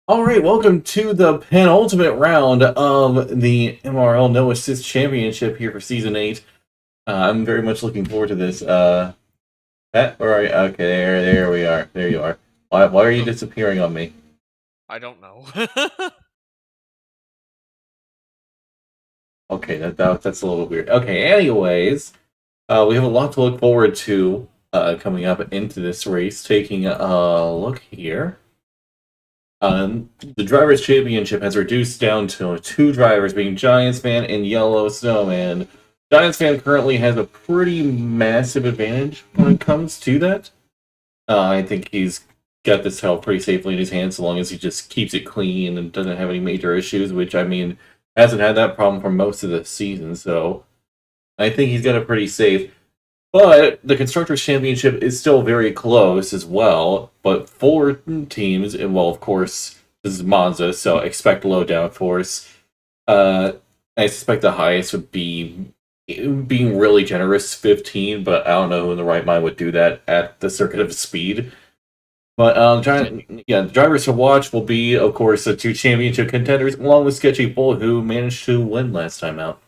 All right, welcome to the penultimate round of the MRL No Assist Championship here for Season 8. I'm very much looking forward to this. Pat, where are you? Okay, there we are. There you are. Why are you disappearing on me? I don't know. Okay, that's a little weird. Okay, anyways, we have a lot to look forward to coming up into this race. Taking a look here. The Drivers' Championship has reduced down to two drivers, being Giantsfan and Yellosnowmen. Giantsfan currently has a pretty massive advantage when it comes to that. I think he's got this held pretty safely in his hands, so long as he just keeps it clean and doesn't have any major issues, which, I mean, hasn't had that problem for most of the season, so I think he's got it pretty safe. But the Constructors' Championship is still very close as well. But four teams, and well, of course, this is Monza, so expect low downforce. I suspect the highest would be, being really generous, 15, but I don't know who in the right mind would do that at the circuit of speed. But the drivers to watch will be, of course, the two championship contenders, along with Sketchy Bull, who managed to win last time out.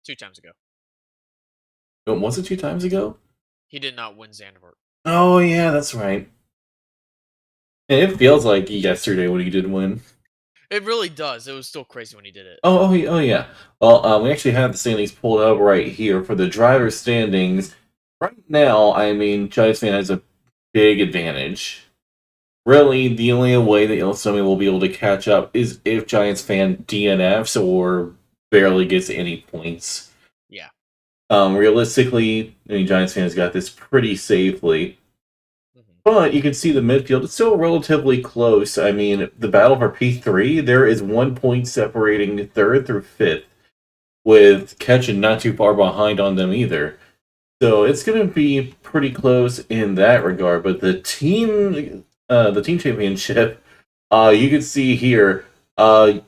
2 times ago. Was it 2 times ago? He did not win Zandvoort. Oh, yeah, that's right. And it feels like yesterday when he did win. It really does. It was still crazy when he did it. Oh yeah. Well, we actually have the standings pulled up right here for the driver's standings. Right now, I mean, Giantsfan has a big advantage. Really, the only way that Yellowstone will be able to catch up is if Giantsfan DNFs or barely gets any points. Yeah. Realistically, I mean, Giantsfan has got this pretty safely. Mm-hmm. But you can see the midfield, it's still relatively close. I mean, the battle for P3, there is 1 point separating third through fifth, with Ketchin not too far behind on them either. So it's going to be pretty close in that regard. But the team championship, you can see here,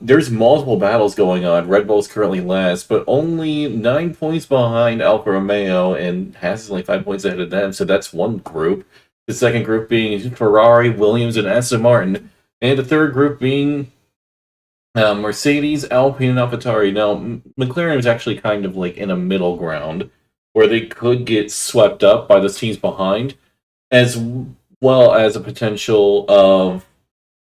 there's multiple battles going on. Red Bull's currently last, but only 9 points behind Alfa Romeo, and Haas is only 5 points ahead of them. So that's one group. The second group being Ferrari, Williams, and Aston Martin. And the third group being Mercedes, Alpine, and AlphaTauri. Now, McLaren is actually kind of like in a middle ground where they could get swept up by the teams behind, as well as a potential of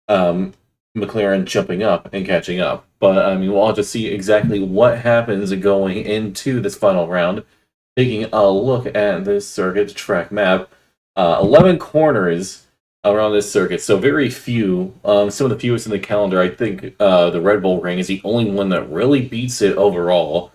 McLaren jumping up and catching up. But, I mean, we'll have to see exactly what happens going into this final round. Taking a look at this circuit track map, 11 corners around this circuit, so very few. Some of the fewest in the calendar. I think the Red Bull Ring is the only one that really beats it overall.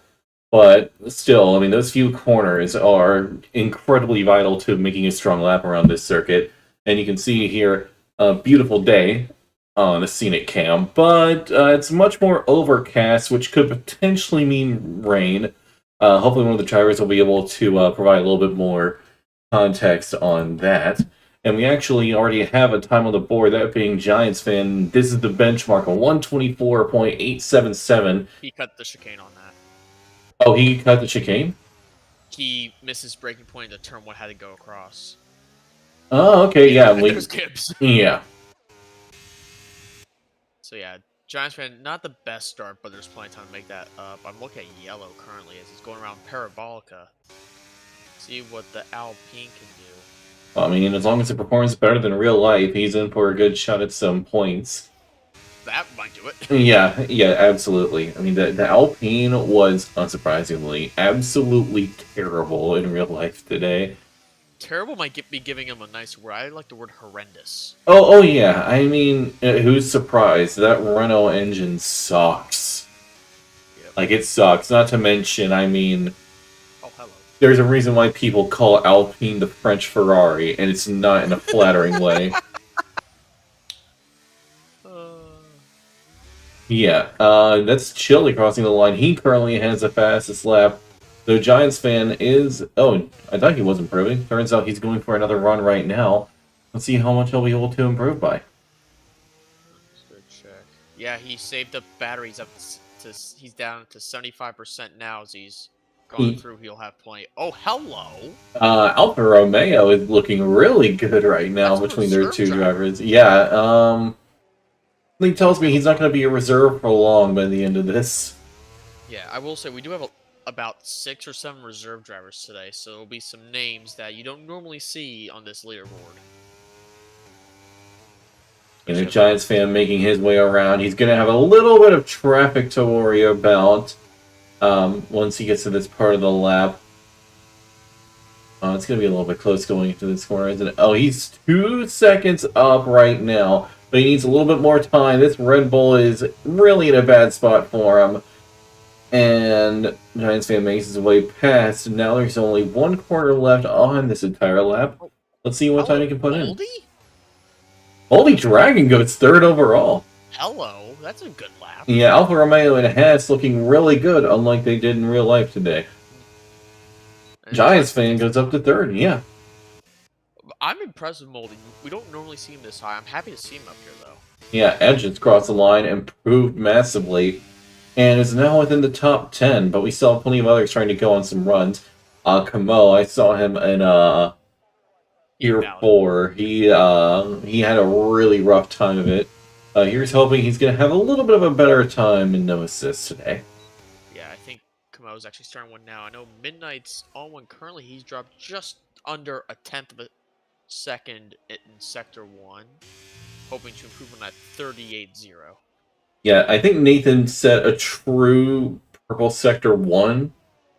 But still, I mean, those few corners are incredibly vital to making a strong lap around this circuit. And you can see here a beautiful day on the scenic cam, but it's much more overcast, which could potentially mean rain. Hopefully one of the drivers will be able to provide a little bit more context on that. And we actually already have a time on the board, that being Giantsfan. This is the benchmark, a 124.877. He cut the chicane on that. Oh, he cut the chicane? He missed his breaking point. The turn 1 had to go across. Oh, okay, yeah. There's Gibbs. Yeah. So yeah, Giantsfan, not the best start, but there's plenty of time to make that up. I'm looking at Yellow currently as he's going around Parabolica. See what the Alpine can do. I mean, as long as it performs better than real life, he's in for a good shot at some points. That might do it. Yeah, absolutely. I mean, the Alpine was, unsurprisingly, absolutely terrible in real life today. Terrible might be giving him a nice word. I like the word horrendous. Oh yeah. I mean, who's surprised? That Renault engine sucks. Yep. Like, it sucks. Not to mention, I mean, oh hello. There's a reason why people call Alpine the French Ferrari, and it's not in a flattering way. Yeah, that's Chile crossing the line. He currently has the fastest lap. The Giantsfan is... Oh, I thought he was improving. Turns out he's going for another run right now. Let's see how much he'll be able to improve by. Good check. Yeah, he saved up batteries up to... He's down to 75% now as he's Going through, he'll have plenty. Oh, hello! Alfa Romeo is looking really good right now That's a between their reserve two driver. drivers. Yeah, something tells me he's not going to be a reserve for long by the end of this. Yeah, I will say we do have about 6 or 7 reserve drivers today, so there'll be some names that you don't normally see on this leaderboard. And a Giants fan making his way around. He's going to have a little bit of traffic to worry about once he gets to this part of the lap. It's going to be a little bit close going into this corner, isn't it? Oh, he's 2 seconds up right now, but he needs a little bit more time. This Red Bull is really in a bad spot for him. And Giants fan makes his way past. Now there's only 1 corner left on this entire lap. Let's see what time he can put in. Holy Dragon goes 3rd overall. Hello, that's a good lap. Yeah, Alfa Romeo and Haas looking really good, unlike they did in real life today. And Giants fan goes up to 3rd, yeah. I'm impressed with Moldy. We don't normally see him this high. I'm happy to see him up here, though. Yeah, Edge has crossed the line, improved massively, and is now within the top 10, but we still have plenty of others trying to go on some runs. Kamo, I saw him in Year 4. He had a really rough time of it. Here's hoping he's going to have a little bit of a better time in no assist today. Yeah, I think Kamo's actually starting one now. I know Midnight's on one currently. He's dropped just under a 1/10 of a second in Sector 1. Hoping to improve on that 38-0. Yeah, I think Nathan set a true purple Sector 1.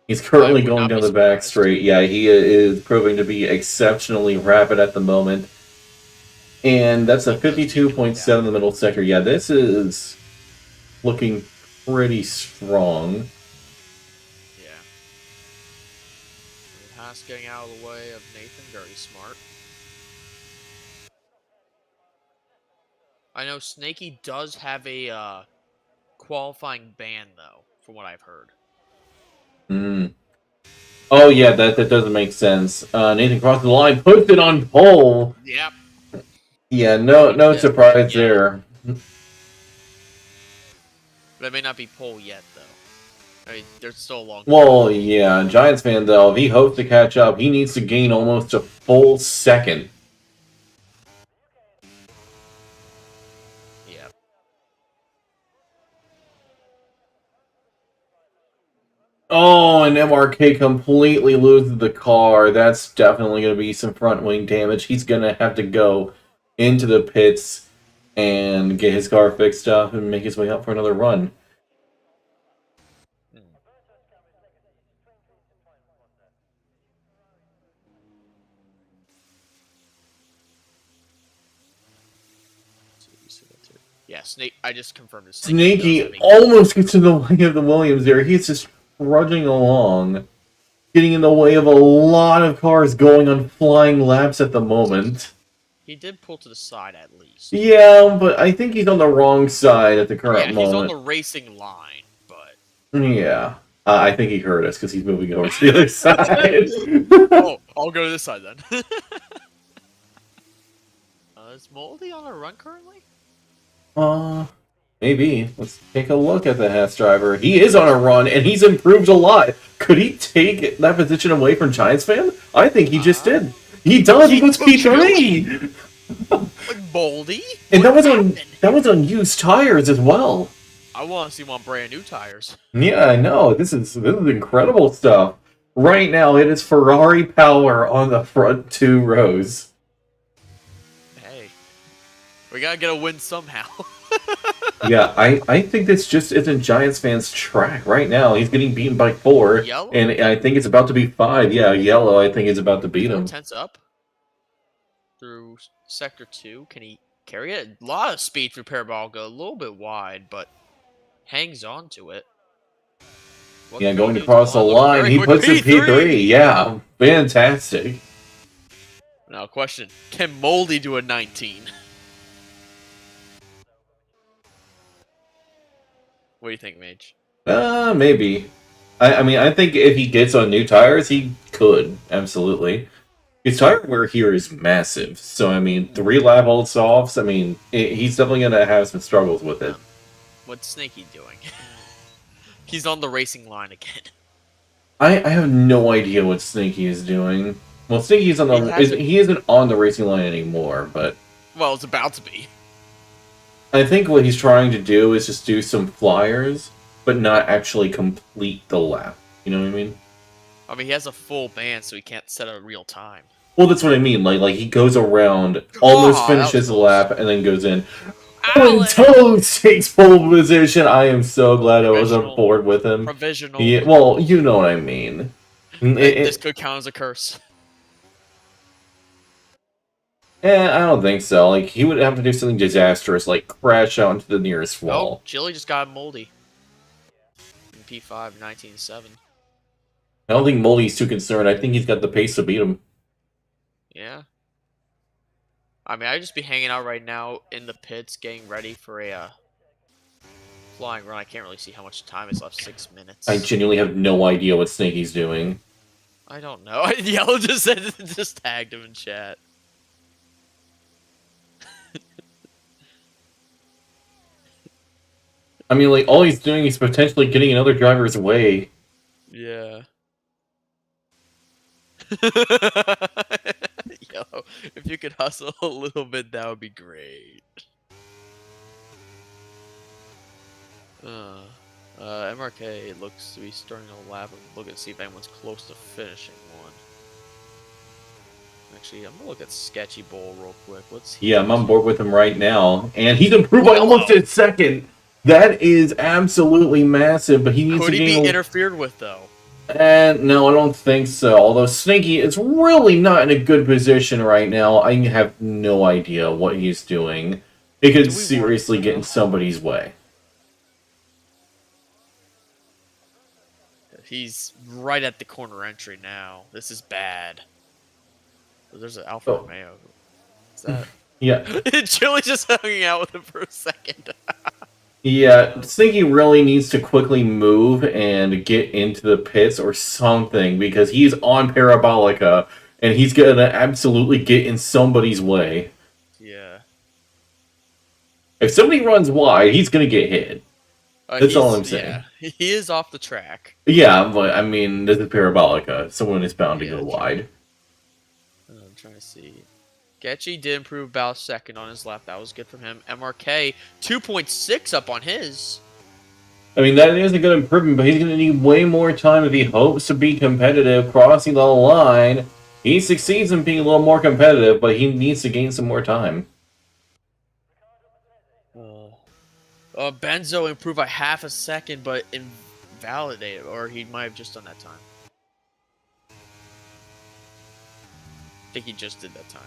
He's currently going down the back straight. Yeah, he is proving to be exceptionally rapid at the moment. And that's a 52.7 in the middle sector. Yeah, this is looking pretty strong. Yeah. Haas getting out of the way of Nathan, very smart. I know Snaky does have a qualifying ban, though, from what I've heard. Oh, yeah, that doesn't make sense. Nathan crossed the line, puts it on pole. Yep. Yeah, no surprise there. That may not be pole yet, though. I mean, there's still a long time. Well, yeah, Giants fan, though, if he hopes to catch up, he needs to gain almost a full second. Yeah. Oh, and MRK completely loses the car. That's definitely going to be some front wing damage. He's going to have to go into the pits and get his car fixed up and make his way up for another run. Yeah, I just confirmed it. Snaky almost gets in the way of the Williams there. He's just trudging along, getting in the way of a lot of cars going on flying laps at the moment. He did pull to the side at least. Yeah, but I think he's on the wrong side at the current moment. He's on the racing line, but... Yeah. I think he heard us because he's moving over to the other side. Oh, I'll go to this side then. Is Moldy on a run currently? Maybe. Let's take a look at the Haas driver. He is on a run, and he's improved a lot. Could he take that position away from Giants fan? I think he just did. He does. He goes P3. Moldy? And that was on used tires as well. I want to see him on brand new tires. Yeah, I know. This is incredible stuff. Right now, it is Ferrari power on the front 2 rows. Hey, we gotta get a win somehow. Yeah, I think this just isn't Giants fans' track right now. He's getting beaten by 4, Yellow? And I think it's about to be 5. Yeah, Yellow, I think, is about to beat him. 4/10 up through Sector 2. Can he carry it? A lot of speed through Parabolica, a little bit wide, but hangs on to it. Yeah, going across the line, he puts in P3. Yeah, fantastic. Now, question: can Moldy do a 19? What do you think, Mage? Maybe. I mean, I think if he gets on new tires, he could absolutely. His tire wear here is massive, so I mean, 3 lap old softs. I mean, he's definitely gonna have some struggles with it. What's Snaky doing? He's on the racing line again. I have no idea what Sneaky is doing. Well, Sneaky's on he isn't on the racing line anymore, but Well, it's about to be. I think what he's trying to do is just do some flyers, but not actually complete the lap. You know what I mean? I mean, he has a full band, so he can't set a real time. Well, that's what I mean. Like he goes around, almost Oh, that was finishes the close. lap, and then goes in. Alan! Toads takes pole position. I am so glad I was on board with him. Provisional. Well, you know what I mean. This could count as a curse. I don't think so. Like, he would have to do something disastrous, like crash out into the nearest wall. Oh, Chili just got moldy. In P5, 19.7. I don't think Moldy's too concerned. I think he's got the pace to beat him. Yeah. I mean, I'd just be hanging out right now in the pits, getting ready for a flying run. I can't really see how much time is left. 6 minutes. I genuinely have no idea what Snaky's doing. I don't know. Yellow just said, just tagged him in chat. I mean, like, all he's doing is potentially getting another driver's way. Yeah. Yo, if you could hustle a little bit, that would be great. MRK looks to be starting a lap and look and see if anyone's close to finishing one. Actually, I'm gonna look at Sketchy Bowl real quick. Yeah, I'm on board with him right now, and he's improved by almost a second. That is absolutely massive, but he needs Could to he be interfered with though? No, I don't think so. Although Snaky is really not in a good position right now. I have no idea what he's doing. He could seriously get in somebody's way. He's right at the corner entry now. This is bad. There's an Alfa Romeo. Is that? Yeah. Chili just hanging out with him for a second. Yeah, Snaky really needs to quickly move and get into the pits or something because he's on Parabolica and he's gonna absolutely get in somebody's way. Yeah. If somebody runs wide, he's gonna get hit. That's all I'm saying. Yeah, he is off the track. Yeah, but I mean, this is Parabolica. Someone is bound to go wide. I'm trying to see. Getchy did improve about second on his lap. That was good from him. MRK 2.6 up on his. I mean, that is a good improvement, but he's going to need way more time if he hopes to be competitive crossing the line. He succeeds in being a little more competitive, but he needs to gain some more time. Benzo improved by half a second, but invalidated, or he might have just done that time. I think he just did that time.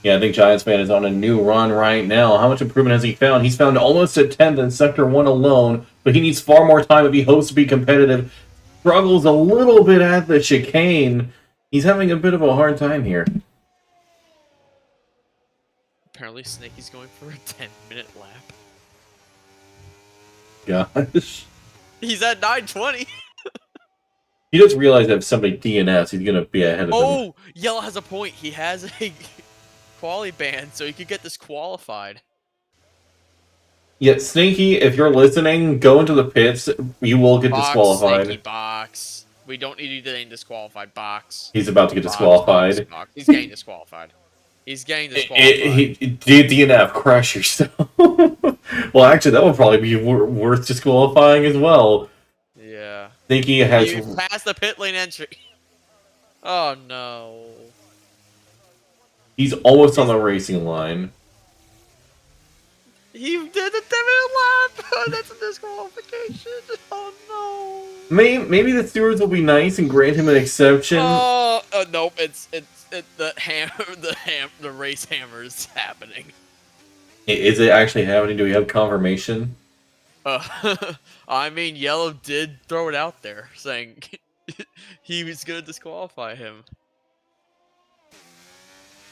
Yeah, I think Giantsfan is on a new run right now. How much improvement has he found? He's found almost a 10th in Sector 1 alone, but he needs far more time if he hopes to be competitive. Struggles a little bit at the chicane. He's having a bit of a hard time here. Apparently Snaky's going for a 10-minute lap. Gosh. He's at 9:20. He does realize that if somebody DNFs, he's going to be ahead of him. Oh, Yellow has a point. He has a quali ban, so he could get disqualified. Yeah, Snaky, if you're listening, go into the pits. You will get disqualified. Snaky, box. We don't need you getting disqualified. Box. He's about to get disqualified. Box. He's getting disqualified. He's getting disqualified. DNF, crash yourself. Well, actually, that would probably be worth disqualifying as well. Yeah. Snaky has... You passed the pit lane entry. Oh, no. He's almost on the racing line. He did a 10-minute lap! Oh, that's a disqualification! Oh no! Maybe the stewards will be nice and grant him an exception. Oh nope! It's the race hammer is happening. Is it actually happening? Do we have confirmation? I mean, Yellow did throw it out there, saying he was gonna disqualify him.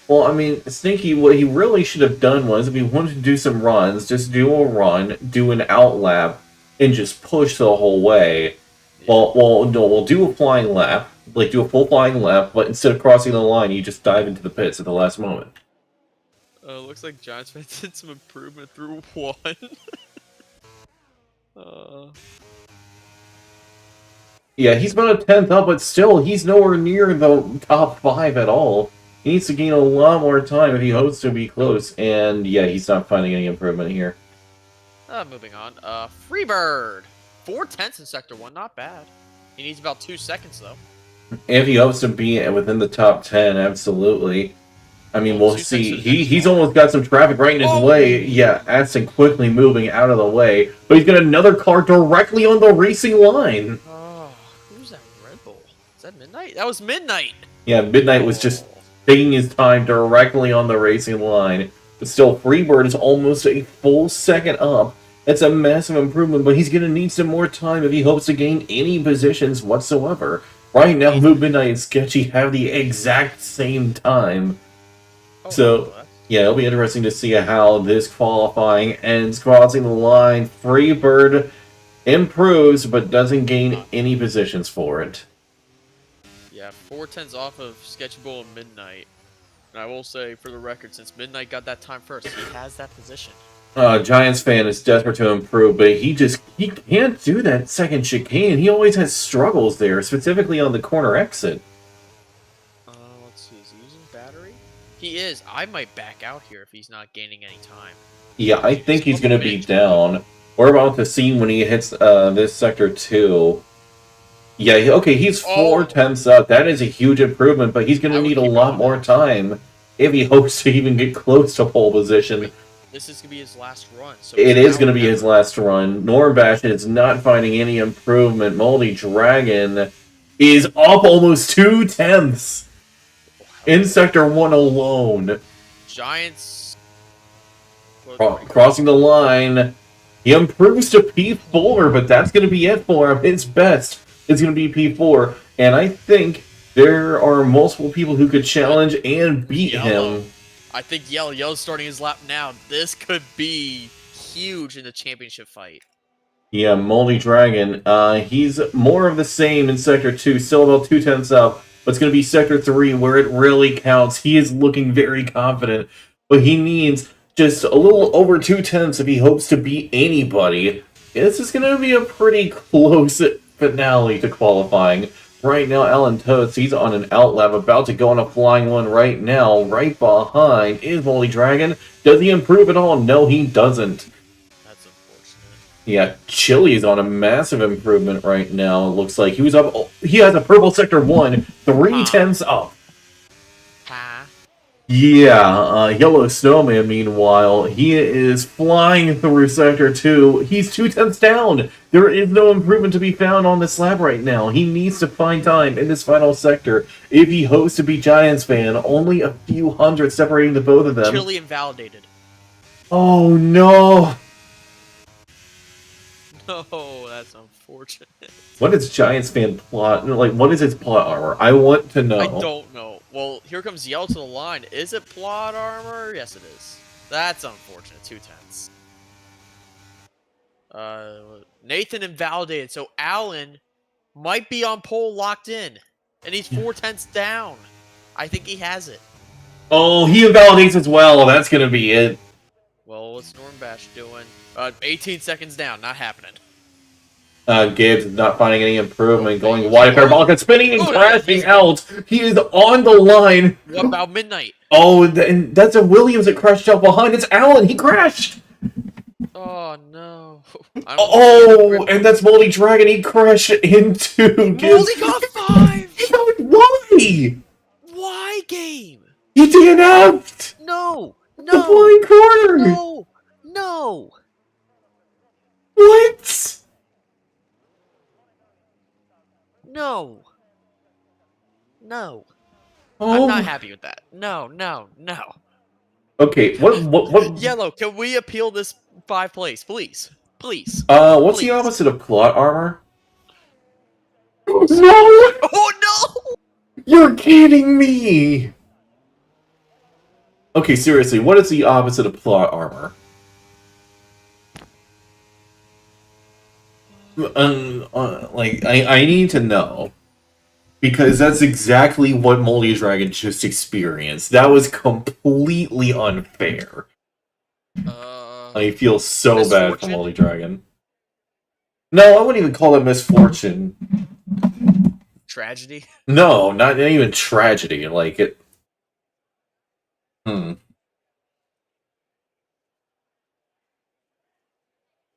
Well, I mean, Snaky, what he really should have done was, if he wanted to do some runs, just do a run, do an outlap, and just push the whole way. Yeah. We'll do a flying lap, like do a full flying lap, but instead of crossing the line, you just dive into the pits at the last moment. Looks like Giantsfan did some improvement through one. Yeah, he's about a 10th up, but still, he's nowhere near the top 5 at all. He needs to gain a lot more time if he hopes to be close, and yeah, he's not finding any improvement here. Moving on. Freebird! 4/10 in Sector 1, not bad. He needs about 2 seconds, though. If he hopes to be within the top 10, absolutely. I mean, we'll see. He's almost got some traffic right in his way. Yeah, Aston quickly moving out of the way. But he's got another car directly on the racing line. Oh, who's that Red Bull? Is that Midnight? That was Midnight! Yeah, Midnight was just taking his time directly on the racing line. But still, Freebird is almost a full second up. That's a massive improvement, but he's going to need some more time if he hopes to gain any positions whatsoever. Right now, Midnight and Sketchy have the exact same time. So, yeah, it'll be interesting to see how this qualifying ends. Crossing the line, Freebird improves, but doesn't gain any positions for it. Yeah, 4/10s off of Sketchy Bull and Midnight. And I will say, for the record, since Midnight got that time first, he has that position. Giantsfan is desperate to improve, but he can't do that second chicane. He always has struggles there, specifically on the corner exit. Let's see, is he using battery? He is. I might back out here if he's not gaining any time. Yeah, I think he's going to be down. We're about to see when he hits this Sector 2. Yeah, okay, he's 4/10 up. That is a huge improvement, but he's going to need a lot more time if he hopes to even get close to pole position. This is going to be his last run. So it is going to be his last run. Normbash is not finding any improvement. Moldy Dragon is up almost 2/10 in Sector 1 alone. Giants crossing the line. He improves to P4, but that's going to be it for him. His best is going to be P4, and I think there are multiple people who could challenge and beat him. I think Yellow's starting his lap now. This could be huge in the championship fight. Yeah, Moldy Dragon. He's more of the same in Sector 2, still about 2/10 up, but it's going to be Sector 3 where it really counts. He is looking very confident, but he needs just a little over 2/10 if he hopes to beat anybody. This is going to be a pretty close finale to qualifying. Right now, Alan Totes, he's on an outlap, about to go on a flying one right now. Right behind is Moldy Dragon. Does he improve at all? No, he doesn't. That's unfortunate. Yeah, Chili's on a massive improvement right now. It looks like he was up. Oh, he has a purple Sector 1, 3/10 up. Yeah, Yellosnowmen, meanwhile, he is flying through Sector 2. He's 2/10 down. There is no improvement to be found on this lap right now. He needs to find time in this final sector if he hopes to beat Giantsfan. Only a few hundred separating the both of them. Chili invalidated. Oh, no. No, that's unfortunate. What is Giantsfan plot? Like, what is its plot armor? I want to know. I don't know. Well, here comes Yell to the line. Is it plot armor? Yes, it is. That's unfortunate. 2/10. Nathan invalidated, so Allen might be on pole locked in. And he's 4/10 down. I think he has it. Oh, he invalidates as well. That's going to be it. Well, what's Normbash doing? 18 seconds down. Not happening. Gibbs is not finding any improvement, going wide parabolic and spinning and crashing out. He is on the line. What about Midnight? Oh, and that's a Williams that crashed out behind. It's Allen. He crashed. Oh, no. Oh, and that's Moldy Dragon. He crashed into Gibbs. Moldy got 5! Why? Why, game? He DNF'd. No. The blind corner. No. No. What? No. No. Oh. I'm not happy with that. No. Okay, what? Yellow, can we appeal this 5 place, please? Please. What's the opposite of plot armor? No! Oh, no! You're kidding me! Okay, seriously, what is the opposite of plot armor? Like, I need to know. Because that's exactly what Moldy Dragon just experienced. That was completely unfair. I feel so bad for Moldy Dragon. No, I wouldn't even call it misfortune. tragedy. No, not even tragedy. Like it. Hmm.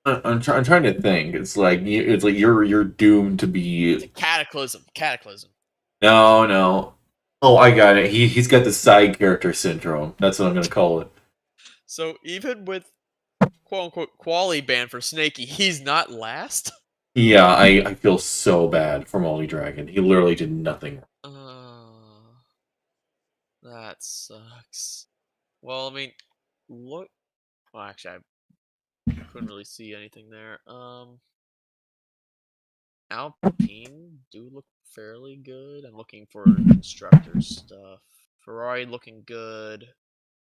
I'm trying to think. It's like you're doomed to be. It's a cataclysm. Cataclysm. No. Oh, I got it. He's got the side character syndrome. That's what I'm gonna call it. So even with quote unquote quality ban for Snakey, he's not last. Yeah, I feel so bad for Moldy Dragon. He literally did nothing. That sucks. Well, I mean, look. Well, actually, I couldn't really see anything there. Alpine do look fairly good. I'm looking for constructor stuff. Ferrari looking good.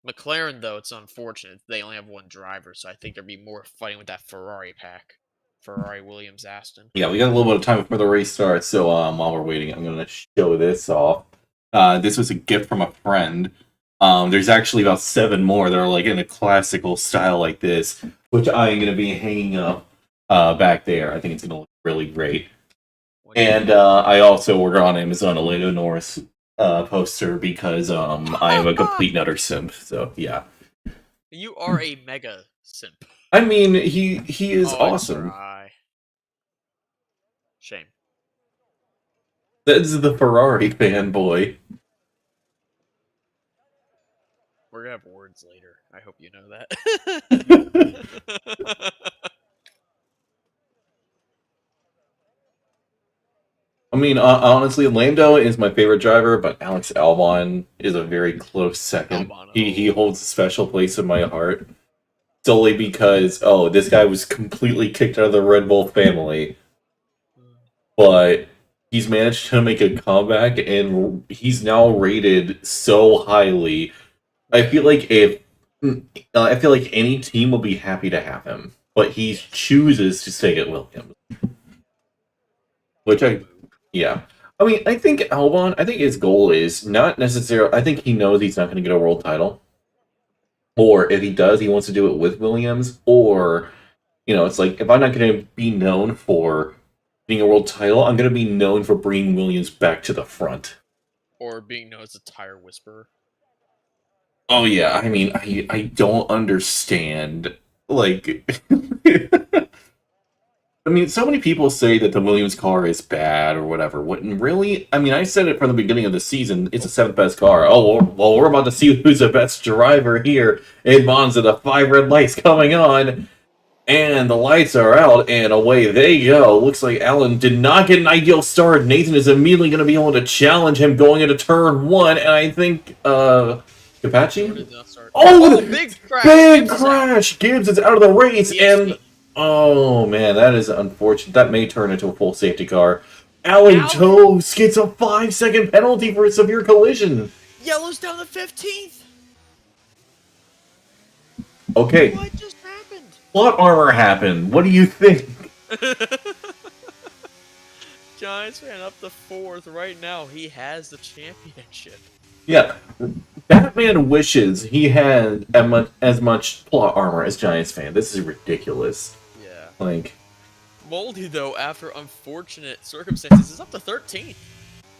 McLaren, though, it's unfortunate. They only have one driver, so I think there'd be more fighting with that Ferrari pack. Ferrari, Williams, Aston. Yeah, we got a little bit of time before the race starts, so while we're waiting, I'm going to show this off. This was a gift from a friend. There's actually about 7 more that are like in a classical style like this, which I'm going to be hanging up back there. I think it's going to look really great. And I also ordered on Amazon a Lando Norris poster because I am a complete nutter simp. So yeah, you are a mega simp. I mean, he is awesome. Shame. That's the Ferrari fanboy. We're gonna have words later. I hope you know that. I mean, honestly, Lando is my favorite driver, but Alex Albon is a very close second. He holds a special place in my heart. Solely because, this guy was completely kicked out of the Red Bull family. But he's managed to make a comeback, and he's now rated so highly. I feel like any team will be happy to have him. But he chooses to stay at Williams. Yeah. I mean, I think his goal is not necessarily... I think he knows he's not going to get a world title. Or if he does, he wants to do it with Williams. Or, it's like, if I'm not going to be known for being a world title, I'm going to be known for bringing Williams back to the front. Or being known as a tire whisperer. Oh, yeah. I mean, I don't understand. Like... I mean, so many people say that the Williams car is bad or whatever. When really, I mean, I said it from the beginning of the season. It's the 7th best car. Oh, well, we're about to see who's the best driver here in Monza. The 5 red lights coming on, and the lights are out, and away they go. Looks like Alan did not get an ideal start. Nathan is immediately going to be able to challenge him going into turn 1, and I think, Capacci? Oh, big crash! Big crash! Gibbs is out of the race, and... Oh, man, that is unfortunate. That may turn into a full safety car. Alan Toes gets a 5-second penalty for a severe collision. Yellow's down to 15th. Okay. What just happened? Plot armor happened. What do you think? Giantsfan up to 4th right now. He has the championship. Yeah. Batman wishes he had as much plot armor as Giantsfan. This is ridiculous. Yeah. Like, Moldy, though, after unfortunate circumstances, is up to 13th.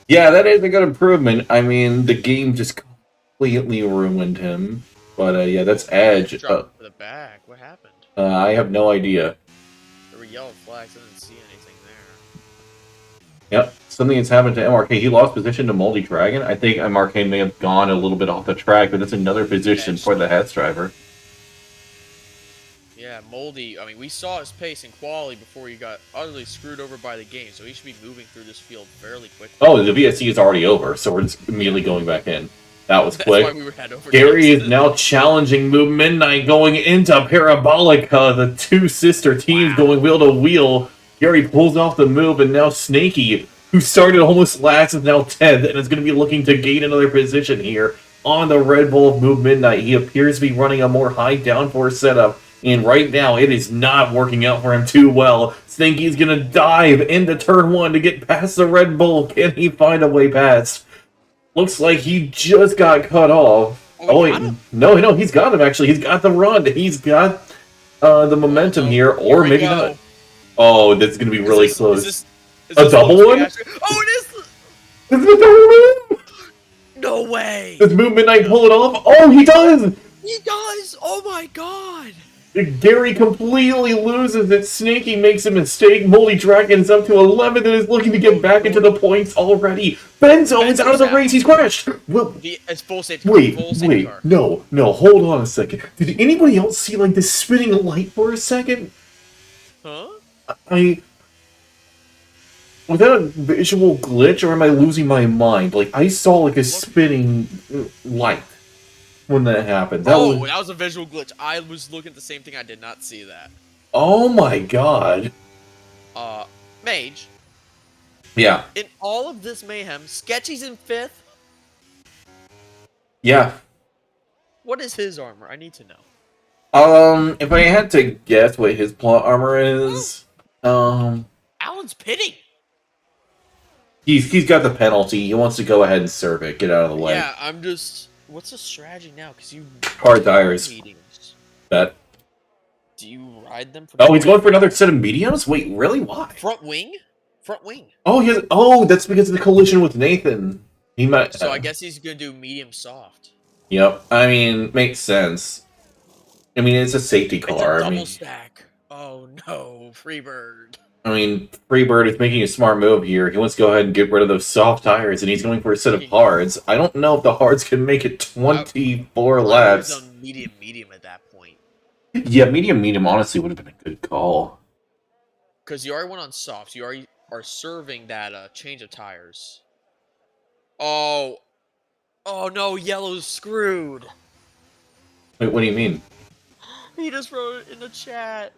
Yeah, that is a good improvement. I mean, the game just completely ruined him. But, yeah, that's Edge. Dropped for the back. What happened? I have no idea. There were yellow flags. I didn't see anything there. Yep, something has happened to MRK. He lost position to Moldy Dragon. I think MRK may have gone a little bit off the track, but that's another position for the Hess driver. Yeah, Moldy, I mean, we saw his pace and quality before he got utterly screwed over by the game, so he should be moving through this field fairly quickly. Oh, the VSC is already over, so we're just immediately going back in. That was quick. That's why we were head over. Gary is now challenging Move Midnight going into Parabolica, the two sister teams going wheel to wheel. Gary pulls off the move, and now Snakey, who started almost last, is now 10th, and is going to be looking to gain another position here on the Red Bull of Move Midnight. He appears to be running a more high downforce setup, and right now it is not working out for him too well. Snakey's going to dive into turn 1 to get past the Red Bull. Can he find a way past? Looks like he just got cut off. Oh, wait. No, he's got him, actually. He's got the run. He's got the momentum here, or maybe not. Oh, that's going to be really close. Is this a double one? Oh, it is! This is the move! No way! Does Moon Midnight pull it off? Oh, he does! He does! Oh my god! Gary completely loses it. Snaky makes a mistake. Moldy Dragon is up to 11th and is looking to get back into the points already. Benzo is out of the race. He's crashed. Well, It's full safety car. wait, Full safety car. no, hold on a second. Did anybody else see like this spinning light for a second? Huh? Was that a visual glitch or am I losing my mind? Like I saw like a spinning light when that happened. That was a visual glitch. I was looking at the same thing. I did not see that. Oh my god. Mage. Yeah. In all of this mayhem, Sketchy's in 5th. Yeah. What is his armor? I need to know. If I had to guess what his plot armor is, Alan's pitting. he's got the penalty. He wants to go ahead and serve it. Get out of the way. Yeah, I'm just. What's the strategy now? Because you Hard tires. meetings. Bet. Do you ride them? For Oh, he's going for another set of mediums. Wait, really? Why? front wing. Front wing. Oh, he has. Oh, that's because of the collision with Nathan. He might. So I guess he's gonna do medium soft. Yep. I mean, makes sense. I mean, it's a safety It's a car. double stack. Oh no, Freebird. I mean, Freebird is making a smart move here. He wants to go ahead and get rid of those soft tires, and he's going for a set of hards. I don't know if the hards can make it 24 laps. I was on medium at that point. Yeah, medium honestly would have been a good call. Because you already went on softs. You already are serving that change of tires. Oh. Oh no, Yellow's screwed. Wait, what do you mean? He just wrote it in the chat.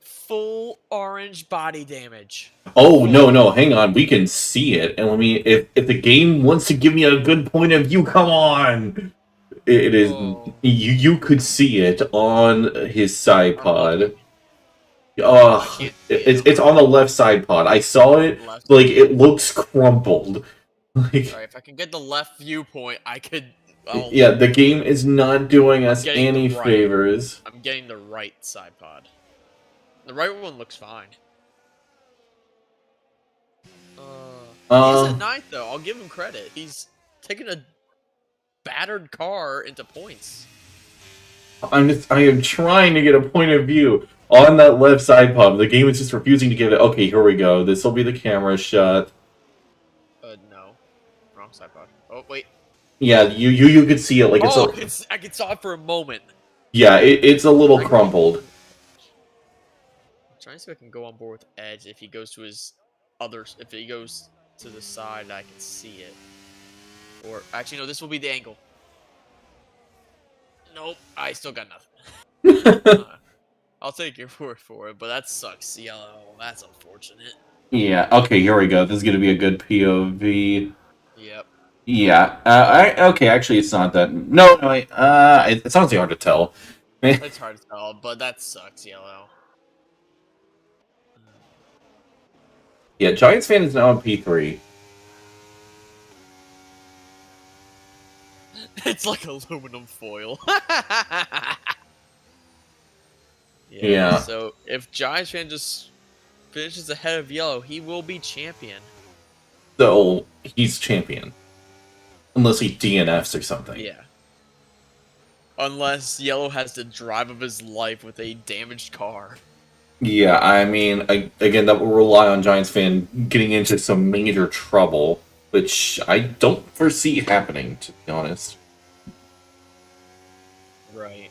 Full orange body damage. Oh, no, hang on. We can see it. And let me, if the game wants to give me a good point of view, come on! It is, you could see it on his side pod. Oh, it's on the left side pod. I saw it, like, it looks crumpled. Like, sorry, if I can get the left viewpoint, I could... yeah, the game is not doing us any favors. I'm getting the right side pod. The right one looks fine. He's at 9th, though. I'll give him credit. He's taking a battered car into points. I am trying to get a point of view on that left side pod. The game is just refusing to give it. Okay, here we go. This will be the camera shot. No. Wrong side pod. Oh, wait. Yeah, you could see it like it's. I saw it for a moment. Yeah, it's a little crumpled. I'm trying to see if I can go on board with Edge if he goes to his others. If he goes to the side, I can see it. Or actually, no. This will be the angle. Nope, I still got nothing. I'll take your word for it, but that sucks, Yellow. That's unfortunate. Yeah. Okay, here we go. This is gonna be a good POV. Yep. Yeah. Okay. Actually, it's not that. No. It's honestly hard to tell. It's hard to tell, but that sucks, Yellow. Yeah, Giants fan is now on P3. It's like aluminum foil. Yeah. So if Giants fan just finishes ahead of Yellow, he will be champion. So he's champion, unless he DNFs or something. Yeah. Unless Yellow has the drive of his life with a damaged car. Yeah, I mean, again, that will rely on Giants fan getting into some major trouble, which I don't foresee happening, to be honest. Right.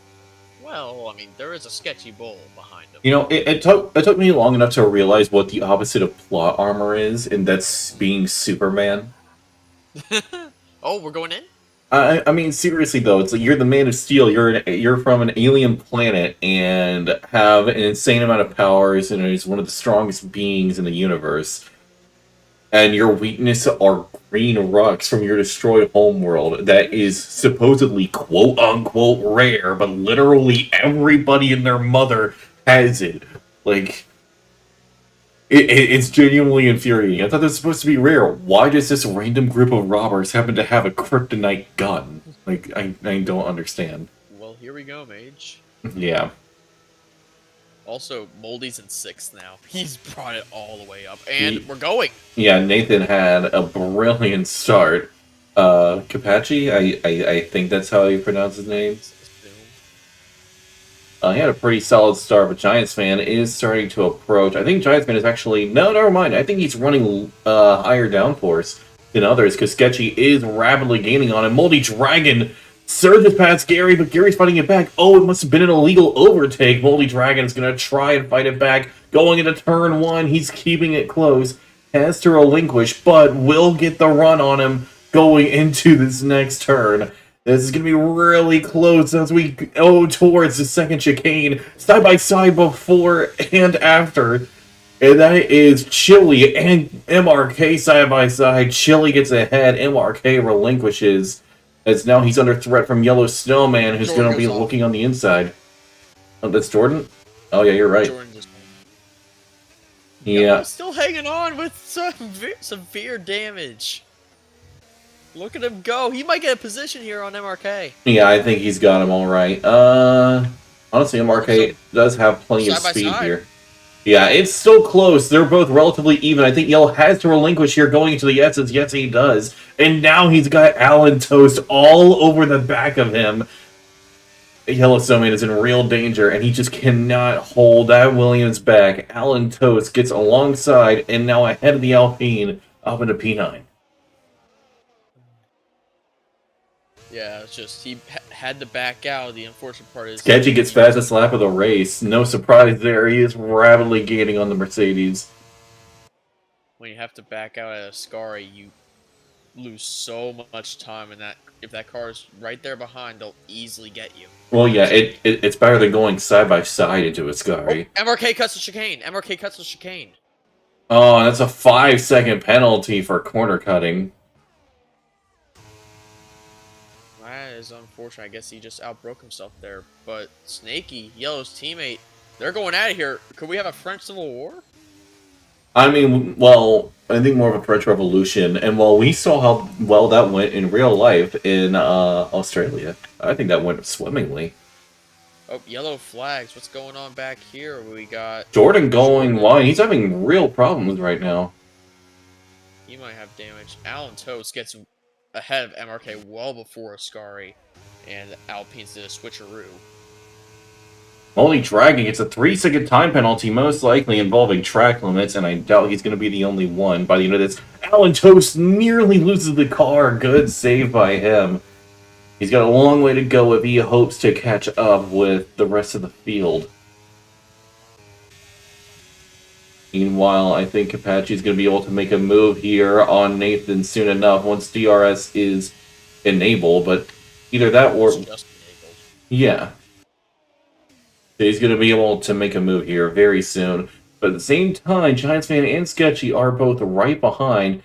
Well, I mean, there is a sketchy bull behind him. You know, it took me long enough to realize what the opposite of plot armor is, and that's being Superman. Oh, we're going in? I mean, seriously though, it's like you're the Man of Steel. You're from an alien planet and have an insane amount of powers, and is one of the strongest beings in the universe. And your weakness are green rocks from your destroyed homeworld that is supposedly quote unquote rare, but literally everybody and their mother has it. Like, it's genuinely infuriating. I thought this was supposed to be rare. Why does this random group of robbers happen to have a kryptonite gun? Like, I don't understand. Well, here we go, Mage. Yeah. Also, Moldy's in 6th now. He's brought it all the way up. And we're going. Yeah, Nathan had a brilliant start. Capaci, I think that's how you pronounce his name. He had a pretty solid start, but Giantsfan is starting to approach. I think Giantsfan is actually... No, never mind. I think he's running higher downforce than others, because Sketchy is rapidly gaining on him. Moldy Dragon surges past Gary, but Gary's fighting it back. Oh, it must have been an illegal overtake. Moldy Dragon is going to try and fight it back. Going into turn 1, he's keeping it close. Has to relinquish, but will get the run on him going into this next turn. This is going to be really close as we go towards the second chicane, side by side before and after. And that is Chili and MRK side by side. Chili gets ahead, MRK relinquishes, as now he's under threat from Yellosnowmen, who's going to be looking on the inside. Oh, that's Jordan? Oh, yeah, you're right. Yeah. He's still hanging on with some severe damage. Look at him go. He might get a position here on MRK. Yeah, I think he's got him all right. Honestly, MRK does have plenty of speed here. Yeah, it's still close. They're both relatively even. I think Yellow has to relinquish here going into the Yeses. Yes, he does. And now he's got Alan Toast all over the back of him. Yellowstone is in real danger, and he just cannot hold that Williams back. Alan Toast gets alongside, and now ahead of the Alpine, up into P9. Yeah, it's just he had to back out. The unfortunate part is Sketchy gets fastest lap of the race. No surprise there. He is rapidly gaining on the Mercedes. When you have to back out at Ascari, you lose so much time, and that if that car is right there behind, they'll easily get you. Well, yeah, it's better than going side by side into Ascari. Oh, MRK cuts the chicane. MRK cuts the chicane. Oh, and that's a 5-second penalty for corner cutting. That is unfortunate. I guess he just outbroke himself there. But Snaky, Yellow's teammate, they're going out of here. Could we have a French Civil War? I mean, well, I think more of a French Revolution. And while we saw how well that went in real life in Australia, I think that went swimmingly. Oh, yellow flags. What's going on back here? We got Jordan going wide. He's having real problems right now. He might have damage. Alan Toast gets ahead of MRK well before Ascari, and Alpine's did a switcheroo. Only Dragon gets a 3-second time penalty, most likely involving track limits, and I doubt he's going to be the only one. By the end of this, Alan Toast nearly loses the car. Good save by him. He's got a long way to go if he hopes to catch up with the rest of the field. Meanwhile, I think Apache's going to be able to make a move here on Nathan soon enough once DRS is enabled, but either that or... Just enabled. Yeah. He's going to be able to make a move here very soon. But at the same time, Giantsfan and Sketchy are both right behind.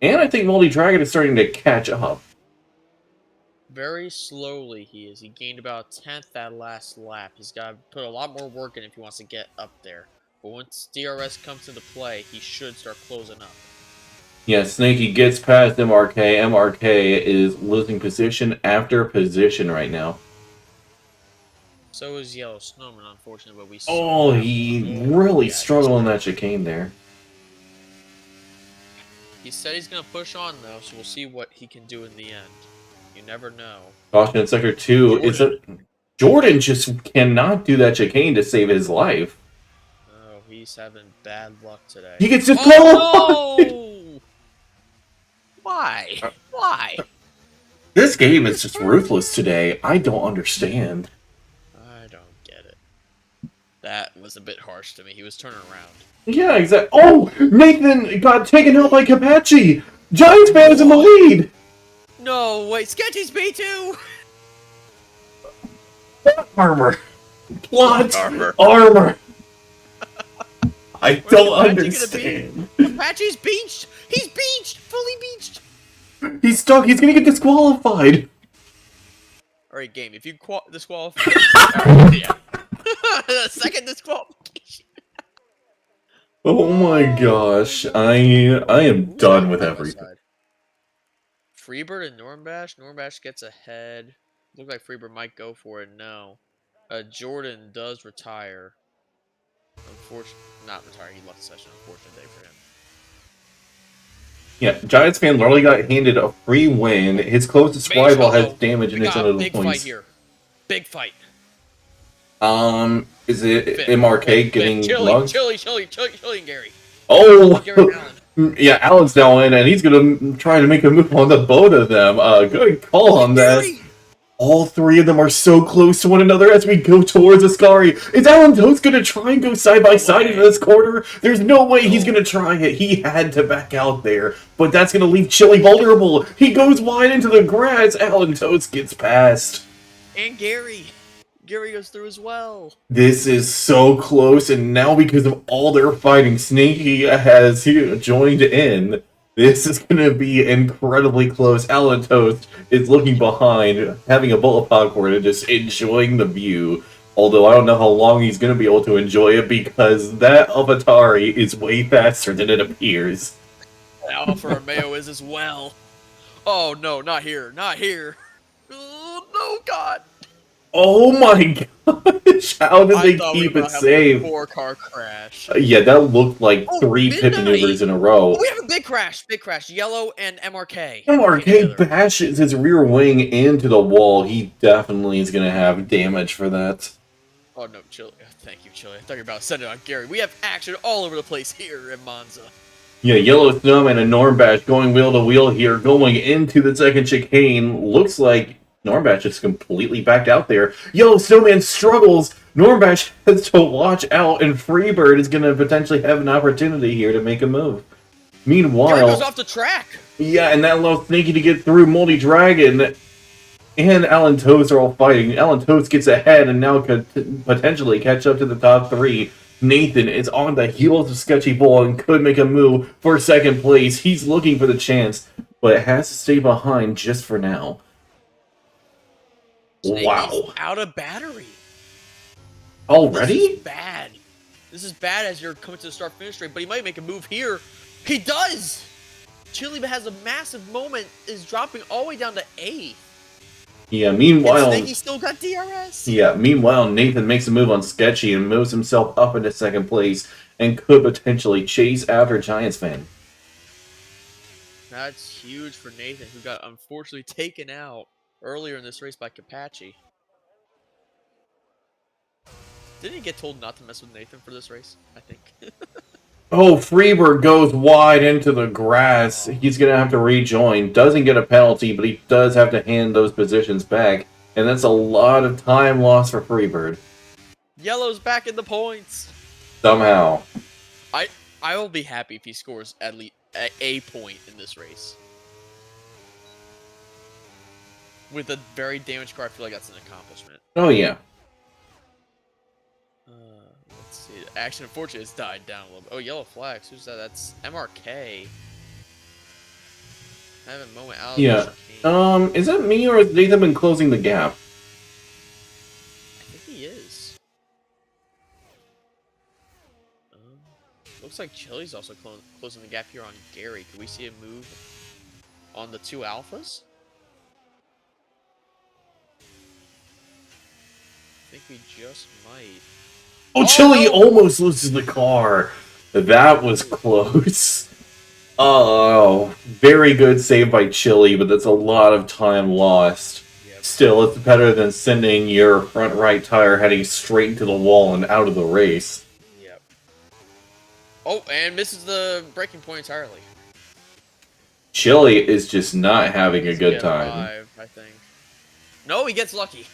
And I think Moldy Dragon is starting to catch up. Very slowly he is. He gained about 10th that last lap. He's got to put a lot more work in if he wants to get up there. But once DRS comes into play, he should start closing up. Yeah, Snaky gets past MRK. MRK is losing position after position right now. So is Yellosnowmen, unfortunately, but we saw... Oh, he really struggled in that chicane there. He said he's going to push on, though, so we'll see what he can do in the end. You never know. Caution in Sector 2. Jordan just cannot do that chicane to save his life. Oh, he's having bad luck today. He gets disqualified! Oh, no! Why? Why? This game is just ruthless today. I don't understand. I don't get it. That was a bit harsh to me. He was turning around. Yeah, exactly. Oh! Nathan got taken out by Capaci! Giantsfan is in the lead! No, wait, Sketchy's B2! Armor. Plot armor. I don't understand. Apache's beached! He's beached! Fully beached! He's stuck. He's gonna get disqualified. Alright, game. If you disqualify... yeah. Second disqualification. Oh my gosh. I am done with everything. Freebird and Normbash. Normbash gets ahead. Look like Freebird might go for it. No. Jordan does retire. Unfortunately, not retired. He left the session. Unfortunate day for him. Yeah, Giants fan literally got handed a free win. His closest rival has damage in We his got a own big fight points. here. Big fight. Is it Fifth, MRK getting mugged? Chili, and Gary. Oh, Gary Allen. yeah, Allen's now in, and he's gonna try to make a move on the both of them. Good call on that. All three of them are so close to one another as we go towards Ascari. Is Alan Toast gonna try and go side by side into this corner? There's no way he's gonna try it. He had to back out there, but that's gonna leave Chili vulnerable. He goes wide into the grass. Alan Toast gets past. And Gary. Gary goes through as well. This is so close, and now because of all their fighting, Sneaky has joined in. This is going to be incredibly close. Alan Toast is looking behind, having a bowl of popcorn, and just enjoying the view. Although I don't know how long he's going to be able to enjoy it, because that AlphaTauri is way faster than it appears. Alfa Romeo is as well. Oh no, not here, not here. Oh no, God. Oh my gosh, how did they keep it safe? 4-car crash. Yeah, that looked like 3 pit maneuvers in a row. Oh, we have a big crash, Yellow and MRK. MRK bashes his rear wing into the wall. He definitely is going to have damage for that. Oh no, Chili. Thank you, Chili. I thought you were about to send it on Gary. We have action all over the place here in Monza. Yeah, Yellosnowmen and Normbash going wheel to wheel here, going into the second chicane. Looks like Normbash is completely backed out there. Yellosnowman struggles. Normbash has to watch out, and Freebird is going to potentially have an opportunity here to make a move. Meanwhile, Gary goes off the track. Yeah, and that allows Sneaky to get through. Multi Dragon and Alan Toast are all fighting. Alan Toast gets ahead and now could potentially catch up to the top 3. Nathan is on the heels of Sketchy Bull and could make a move for second place. He's looking for the chance, but has to stay behind just for now. Wow. Out of battery. Already? This is bad. This is bad as you're coming to the start-finish straight, but he might make a move here. He does! Chili has a massive moment, is dropping all the way down to 8th. Yeah, meanwhile... He still got DRS. Yeah, meanwhile, Nathan makes a move on Sketchy and moves himself up into second place and could potentially chase after Giantsfan. That's huge for Nathan, who got unfortunately taken out earlier in this race by Capacci. Didn't he get told not to mess with Nathan for this race? I think. Oh, Freebird goes wide into the grass. He's going to have to rejoin. Doesn't get a penalty, but he does have to hand those positions back. And that's a lot of time lost for Freebird. Yellow's back in the points. Somehow. I will be happy if he scores at least a point in this race. With a very damaged car, I feel like that's an accomplishment. Oh, yeah. Let's see. Action, unfortunately, has died down a little bit. Oh, yellow flags. Who's that? That's MRK. Having a moment out. Yeah. Is that me or has Nathan been closing the gap? I think he is. Looks like Chili's also closing the gap here on Gary. Can we see a move on the 2 alphas? I think we just might. Oh, Chili almost loses the car. That was close. Oh, very good save by Chili, but that's a lot of time lost. Yep. Still, it's better than sending your front right tire heading straight into the wall and out of the race. Yep. Oh, and misses the braking point entirely. Chili is just not having a good time. 5, I think. No, he gets lucky.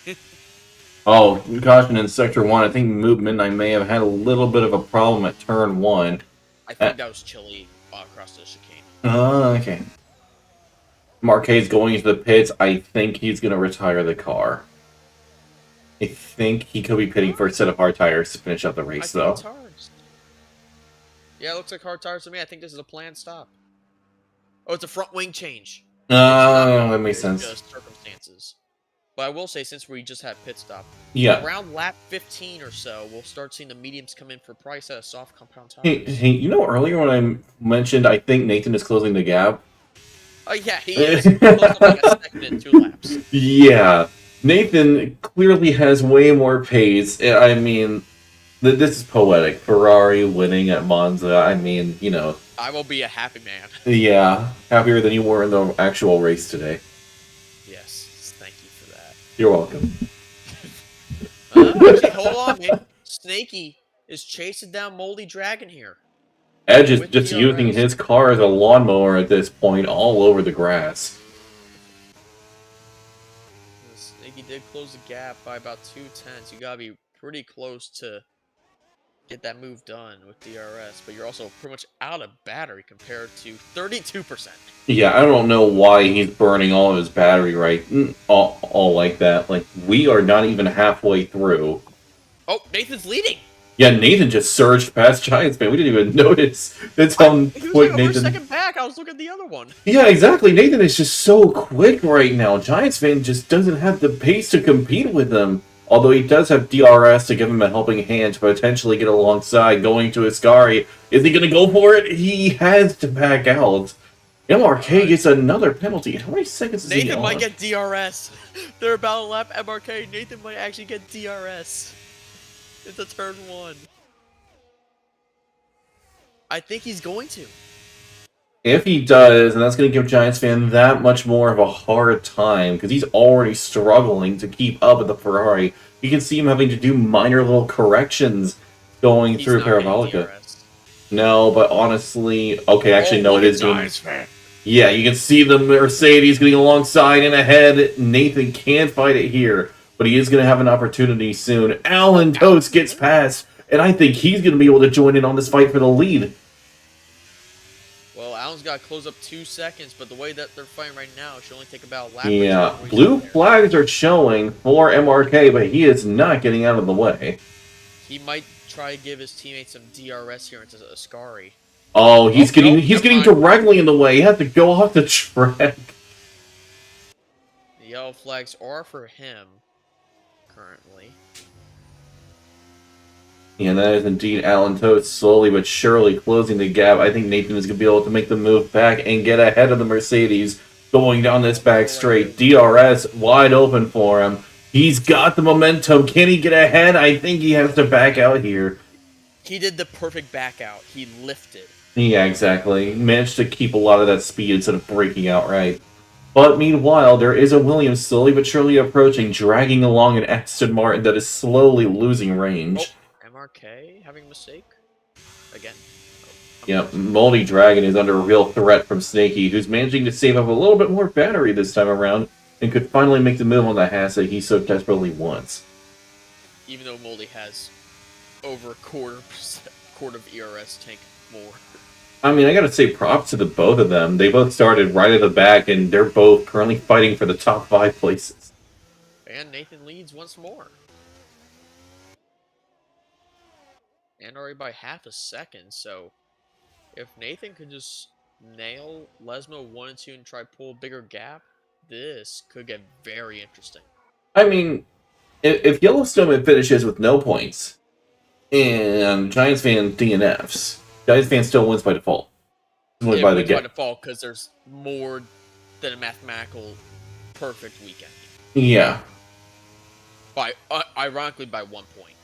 Oh, caution in Sector 1. I think Move Midnight may have had a little bit of a problem at Turn 1. I think that was Chili across the chicane. Okay. Marquet's going into the pits. I think he's going to retire the car. I think he could be pitting for a set of hard tires to finish up the race, though. It's hard. Yeah, it looks like hard tires to me. I think this is a planned stop. Oh, it's a front wing change. That makes sense. Just circumstances. But I will say, since we just had pit stop, yeah, around lap 15 or so, we'll start seeing the mediums come in for price at a soft compound tires. Hey, you know earlier when I mentioned I think Nathan is closing the gap? Oh, yeah, he is. He closed up like a second in 2 laps. Yeah, Nathan clearly has way more pace. I mean, This is poetic. Ferrari winning at Monza. I mean, you know. I will be a happy man. Yeah, happier than you were in the actual race today. Yes, thank you for that. You're welcome. Actually, hold on, man. Snaky is chasing down Moldy Dragon here. Edge is With just DRS. using his car as a lawnmower at this point, all over the grass. Snaky did close the gap by about 2/10. You gotta be pretty close to get that move done with DRS, but you're also pretty much out of battery compared to 32%. Yeah, I don't know why he's burning all of his battery all like that. Like, we are not even halfway through. Oh, Nathan's leading! Yeah, Nathan just surged past Giantsfan. We didn't even notice. That's how He was quick like over a Nathan... second back. I was looking at the other one. Yeah, exactly. Nathan is just so quick right now. Giantsfan just doesn't have the pace to compete with him. Although he does have DRS to give him a helping hand to potentially get alongside, going to Ascari. Is he going to go for it? He has to back out. MRK gets another penalty. How many seconds is he on? Nathan might get DRS. They're about to lap MRK. Nathan might actually get DRS. It's a turn 1. I think he's going to. If he does, and that's going to give Giantsfan that much more of a hard time, because he's already struggling to keep up with the Ferrari. You can see him having to do minor little corrections going through Parabolica. No, but honestly... Okay, actually, no, it is doing... Yeah, you can see the Mercedes getting alongside and ahead. Nathan can't fight it here, but he is going to have an opportunity soon. Alan Toast gets past, and I think he's going to be able to join in on this fight for the lead. Well, Alan's got to close up 2 seconds, but the way that they're fighting right now, it should only take about a lap. Yeah, blue flags are showing for MRK, but he is not getting out of the way. He might try to give his teammates some DRS here into Ascari. Oh, he's getting directly in the way. He had to go off the track. The yellow flags are for him currently. And that is indeed Alan Toast slowly but surely closing the gap. I think Nathan is going to be able to make the move back and get ahead of the Mercedes going down this back straight. DRS wide open for him. He's got the momentum. Can he get ahead? I think he has to back out here. He did the perfect back out. He lifted. Yeah, exactly. He managed to keep a lot of that speed instead of breaking outright. But meanwhile, there is a Williams slowly but surely approaching, dragging along an Aston Martin that is slowly losing range. Oh, MRK having a mistake? Again? Yeah, Moldy Dragon is under a real threat from Snaky, who's managing to save up a little bit more battery this time around, and could finally make the move on the Haas that he so desperately wants. Even though Moldy has over a quarter of ERS tank more. I mean, I gotta say props to the both of them. They both started right at the back, and they're both currently fighting for the top 5 places. And Nathan leads once more. And already by half a second, so if Nathan could just nail Lesmo 1 and 2 and try to pull a bigger gap, this could get very interesting. I mean, if Yellowsnowmen finishes with no points, and Giantsfan DNFs, Giantsfan still wins by default. By default, because there's more than a mathematical perfect weekend. Yeah. Ironically, by 1 point.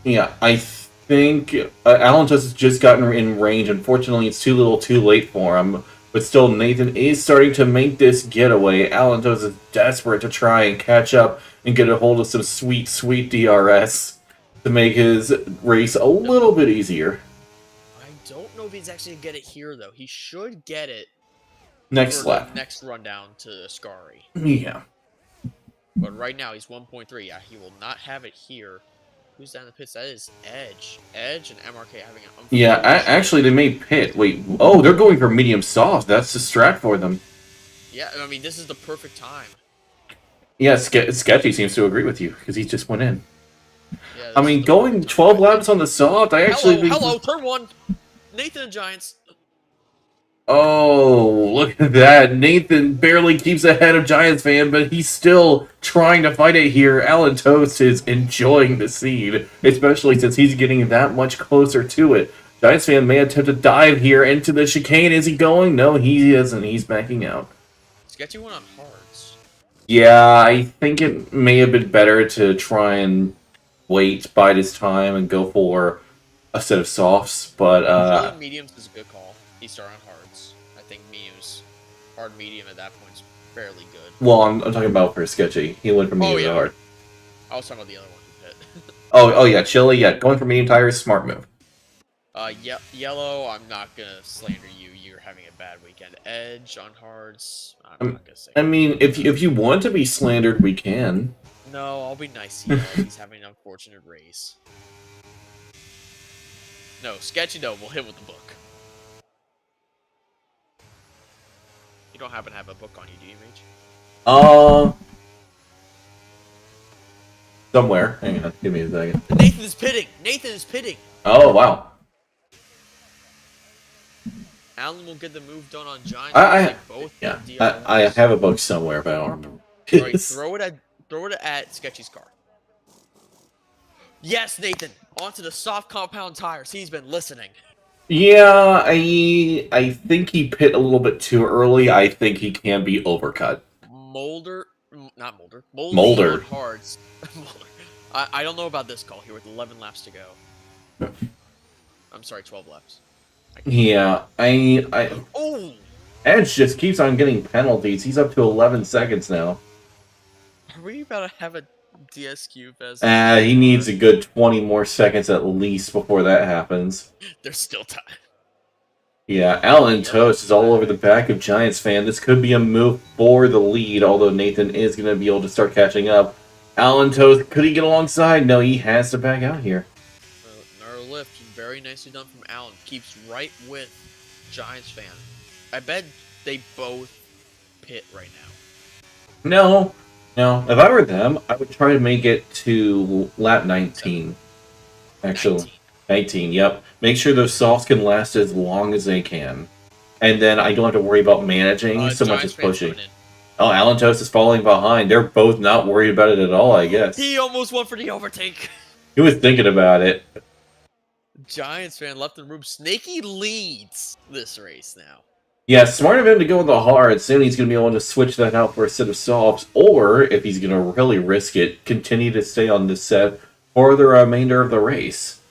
Yeah, I think Alan has just gotten in range. Unfortunately, it's too little too late for him. But still, Nathan is starting to make this getaway. Alan is desperate to try and catch up and get a hold of some sweet, sweet DRS to make his race a little bit easier. I don't know if he's actually going to get it here, though. He should get it next lap. Next rundown to Ascari. Yeah. But right now, he's 1.3. Yeah, he will not have it here. Who's down the pits? That is Edge. Edge and MRK having an unfortunate... Yeah, actually, they made pit. Wait, oh, they're going for medium soft. That's the strat for them. Yeah, I mean, this is the perfect time. Yeah, Sketchy seems to agree with you, because he just went in. Yeah, I mean, going 12 laps on the soft, I actually think... Hello, turn 1. Nathan and Giants. Oh, look at that. Nathan barely keeps ahead of Giantsfan, but he's still trying to fight it here. Alan Toast is enjoying the scene, especially since he's getting that much closer to it. Giantsfan may attempt to dive here into the chicane. Is he going? No, he isn't. He's backing out. Sketchy one on hards. Yeah, I think it may have been better to try and wait, bide his time, and go for a set of softs. But Chili mediums is a good call. He started on hards. I think mediums, hard medium at that point is fairly good. well, I'm talking about for sketchy. He went from medium to hard. I was talking about the other one who hit. Oh yeah, chili. Yeah, going for medium tires, smart move. Yellow, I'm not gonna slander you. You're having a bad weekend. Edge on hards. I'm not gonna say. I mean, if you want to be slandered, we can. No, I'll be nice to Yellow. He's having an unfortunate race. No, sketchy though. We'll hit with the book. You don't happen to have a book on you, do you, Mage? Somewhere. Hang on, give me a second. Nathan is pitting. Nathan is pitting. Oh wow. Alan will get the move done on Giants. I have a book somewhere, but I don't remember. Right, throw it at Sketchy's car. Yes, Nathan, onto the soft compound tires. He's been listening. Yeah, I think he pit a little bit too early. I think he can be overcut. Molder. Molder. Hards. I don't know about this call here with 11 laps to go. I'm sorry, 12 laps. Yeah, Oh! Edge just keeps on getting penalties. He's up to 11 seconds now. Are we about to have a DSQ fest? He needs a good 20 more seconds at least before that happens. There's still time. Yeah, Alan Toast is all over the back of Giants fan. This could be a move for the lead, although Nathan is going to be able to start catching up. Alan Toast, could he get alongside? No, he has to back out here. Another lift, very nicely done from Alan. Keeps right with Giants fan. I bet they both pit right now. No. If I were them, I would try to make it to lap 19. Actually, 19, yep. Make sure those softs can last as long as they can. And then I don't have to worry about managing so much as pushing. Oh, Alan Toast is falling behind. They're both not worried about it at all, I guess. He almost went for the overtake. He was thinking about it. Giants fan left in the room. Snaky leads this race now. Yeah, smart of him to go with the hard. Soon he's going to be able to switch that out for a set of softs. Or, if he's going to really risk it, continue to stay on this set for the remainder of the race.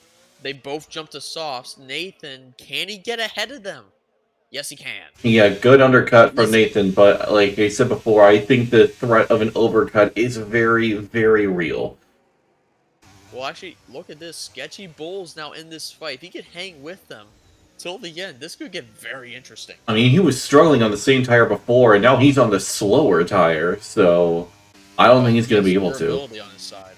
They both jumped to softs. Nathan, can he get ahead of them? Yes, he can. Yeah, good undercut from Nathan, but like I said before, I think the threat of an overcut is very, very real. Well, actually, look at this. Sketchy Bull's now in this fight. If he could hang with them till the end, this could get very interesting. I mean, he was struggling on the same tire before, and now he's on the slower tire, so I don't think he's going to be able to. Durability on his side.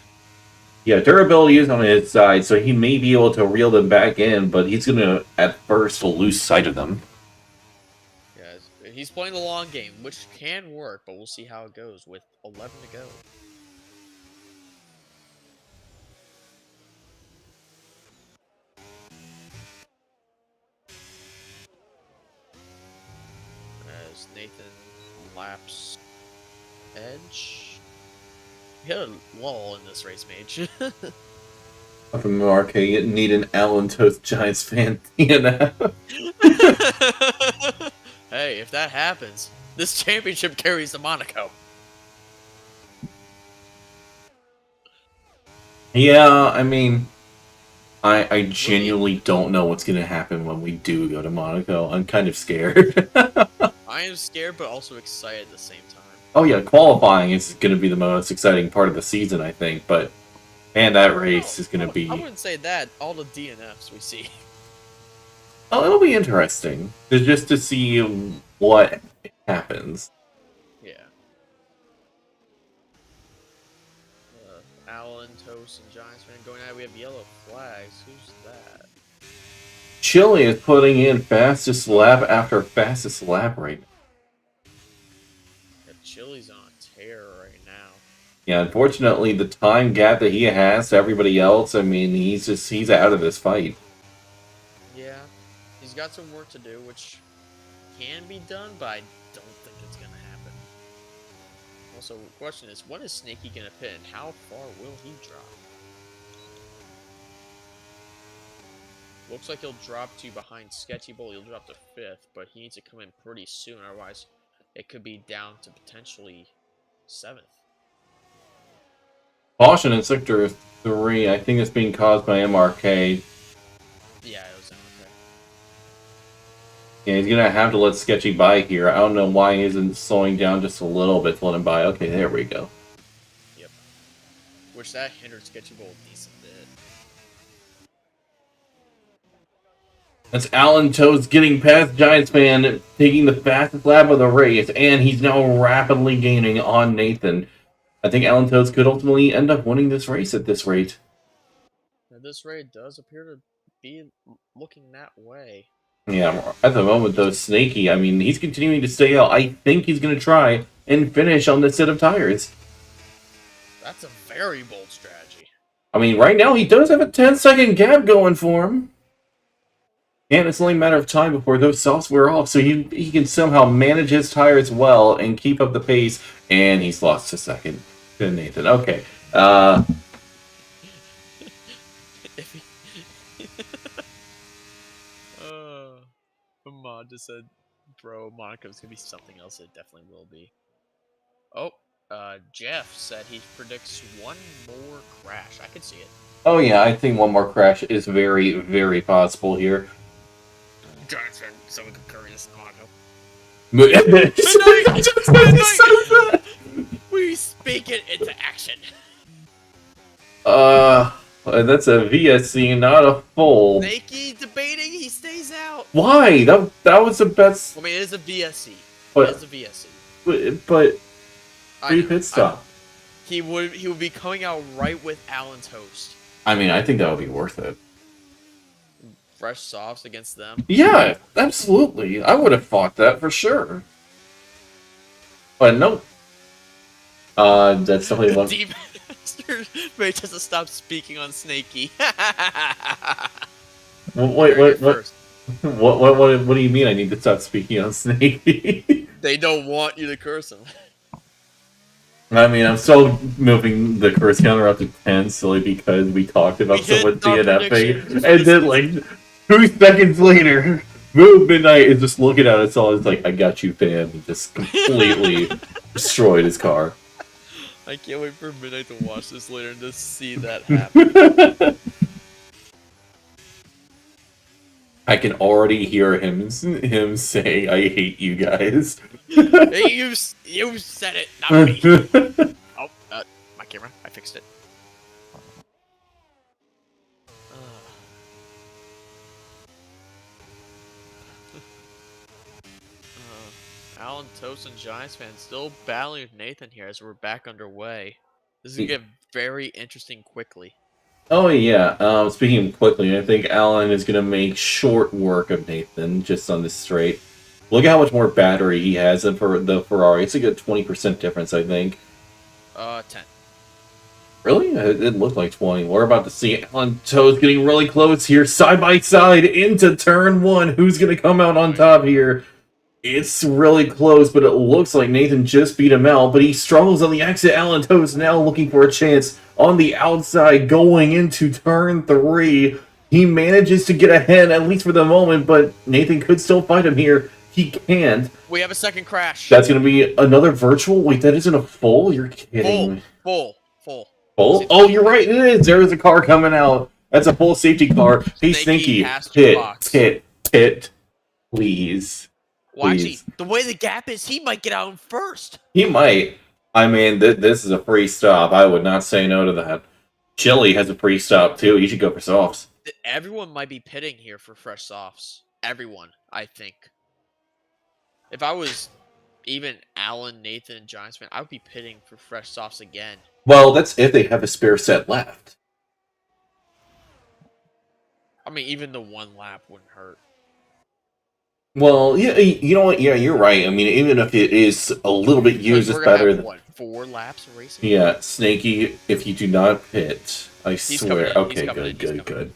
Yeah, durability is on his side, so he may be able to reel them back in, but he's going to, at first, lose sight of them. Yeah, he's playing the long game, which can work, but we'll see how it goes with 11 to go. As Nathan laps Edge. We had a lull in this race, Mage. From Arcade, need an Alan Toast Giants fan DNF. Hey, if that happens, this championship carries to Monaco. Yeah, I mean, I genuinely don't know what's going to happen when we do go to Monaco. I'm kind of scared. I am scared, but also excited at the same time. Oh yeah, qualifying is going to be the most exciting part of the season, I think, but man, that race is going to be... I wouldn't say that. All the DNFs we see. Oh, it'll be interesting. Just to see what happens. Yeah. Alan, Toast, and Giants fan going at it. We have yellow flags. Who's that? Chile is putting in fastest lap after fastest lap right now. Yeah, Chile's on a tear right now. Yeah, unfortunately, the time gap that he has to everybody else, I mean, he's out of this fight. Yeah, he's got some work to do, which can be done, but I don't think it's going to happen. Also, the question is, when is Snaky going to pit, and how far will he drop? Looks like he'll drop to behind Sketchy Bull. He'll drop to 5th, but he needs to come in pretty soon, otherwise it could be down to potentially 7th. Caution in Sector 3. I think it's being caused by MRK. Yeah, it was MRK. Yeah, he's going to have to let Sketchy by here. I don't know why he isn't slowing down just a little bit to let him by. Okay, there we go. Yep. Which that hindered Sketchy Bolt a decent bit. That's Alan Toes getting past Giantsfan, taking the fastest lap of the race, and he's now rapidly gaining on Nathan. I think Alan Toes could ultimately end up winning this race at this rate. Now, this raid does appear to be looking that way. Yeah, at the moment, though, Snaky, I mean, he's continuing to stay out. I think he's going to try and finish on this set of tires. That's a very bold strategy. I mean, right now, he does have a 10-second gap going for him. And it's only a matter of time before those softs wear off, so he can somehow manage his tires well and keep up the pace, and he's lost a second to Nathan. Okay. Mod just said, bro, Monaco's gonna be something else. It definitely will be. Oh, Jeff said he predicts one more crash. I could see it. Oh yeah, I think one more crash is very, very possible here. Giantsfan, someone could curry this in Monaco. We speak it into action. That's a VSC, not a full. Snaky debating, he stays out. Why? That was the best. I mean, it is a VSC. But, it is a VSC. But free pit stop. He would be coming out right with Alan's host. I mean, I think that would be worth it. Fresh softs against them. Yeah, absolutely. I would have fought that for sure. But no. That's definitely one. Ray has to stop speaking on Snaky. What do you mean I need to stop speaking on Snaky? They don't want you to curse him. I mean, I'm still moving the curse counter up to 10 solely because we talked about someone DNFing. And then, like, 2 seconds later, Midnight is just looking at us all. It's like, I got you, fam. He just completely destroyed his car. I can't wait for Midnight to watch this later and just see that happen. I can already hear him saying, I hate you guys. Hey, you said it, not me. Oh, my camera. I fixed it. Alan Toast and Giantsfan still battling with Nathan here as we're back underway. This is going to get very interesting quickly. Oh, yeah. Speaking of quickly, I think Alan is going to make short work of Nathan just on this straight. Look at how much more battery he has than for the Ferrari. It's a good 20% difference, I think. 10. Really? It looked like 20. We're about to see Alan Toes getting really close here, side by side, into turn 1. Who's going to come out on top here? It's really close, but it looks like Nathan just beat him out, but he struggles on the exit. Alan Toes now looking for a chance on the outside going into turn 3. He manages to get ahead, at least for the moment, but Nathan could still fight him here. He can't. We have a second crash. That's going to be another virtual? Wait, that isn't a full? You're kidding me. Full. Full? Oh, you're right, it is. There is a car coming out. That's a full safety car. Hey, Snaky, pit, please. Well, actually, the way the gap is, he might get out first. He might. I mean, this is a free stop. I would not say no to that. Chili has a free stop, too. You should go for softs. Everyone might be pitting here for fresh softs. Everyone, I think. If I was even Alan, Nathan, and Giantsfan, I would be pitting for fresh softs again. Well, that's if they have a spare set left. I mean, even the one lap wouldn't hurt. Well, yeah, you know what? Yeah, you're right. I mean, even if it is a little bit used, it's better than... What, 4 laps of racing? Yeah, Snaky, if you do not pit, I swear... Okay, good.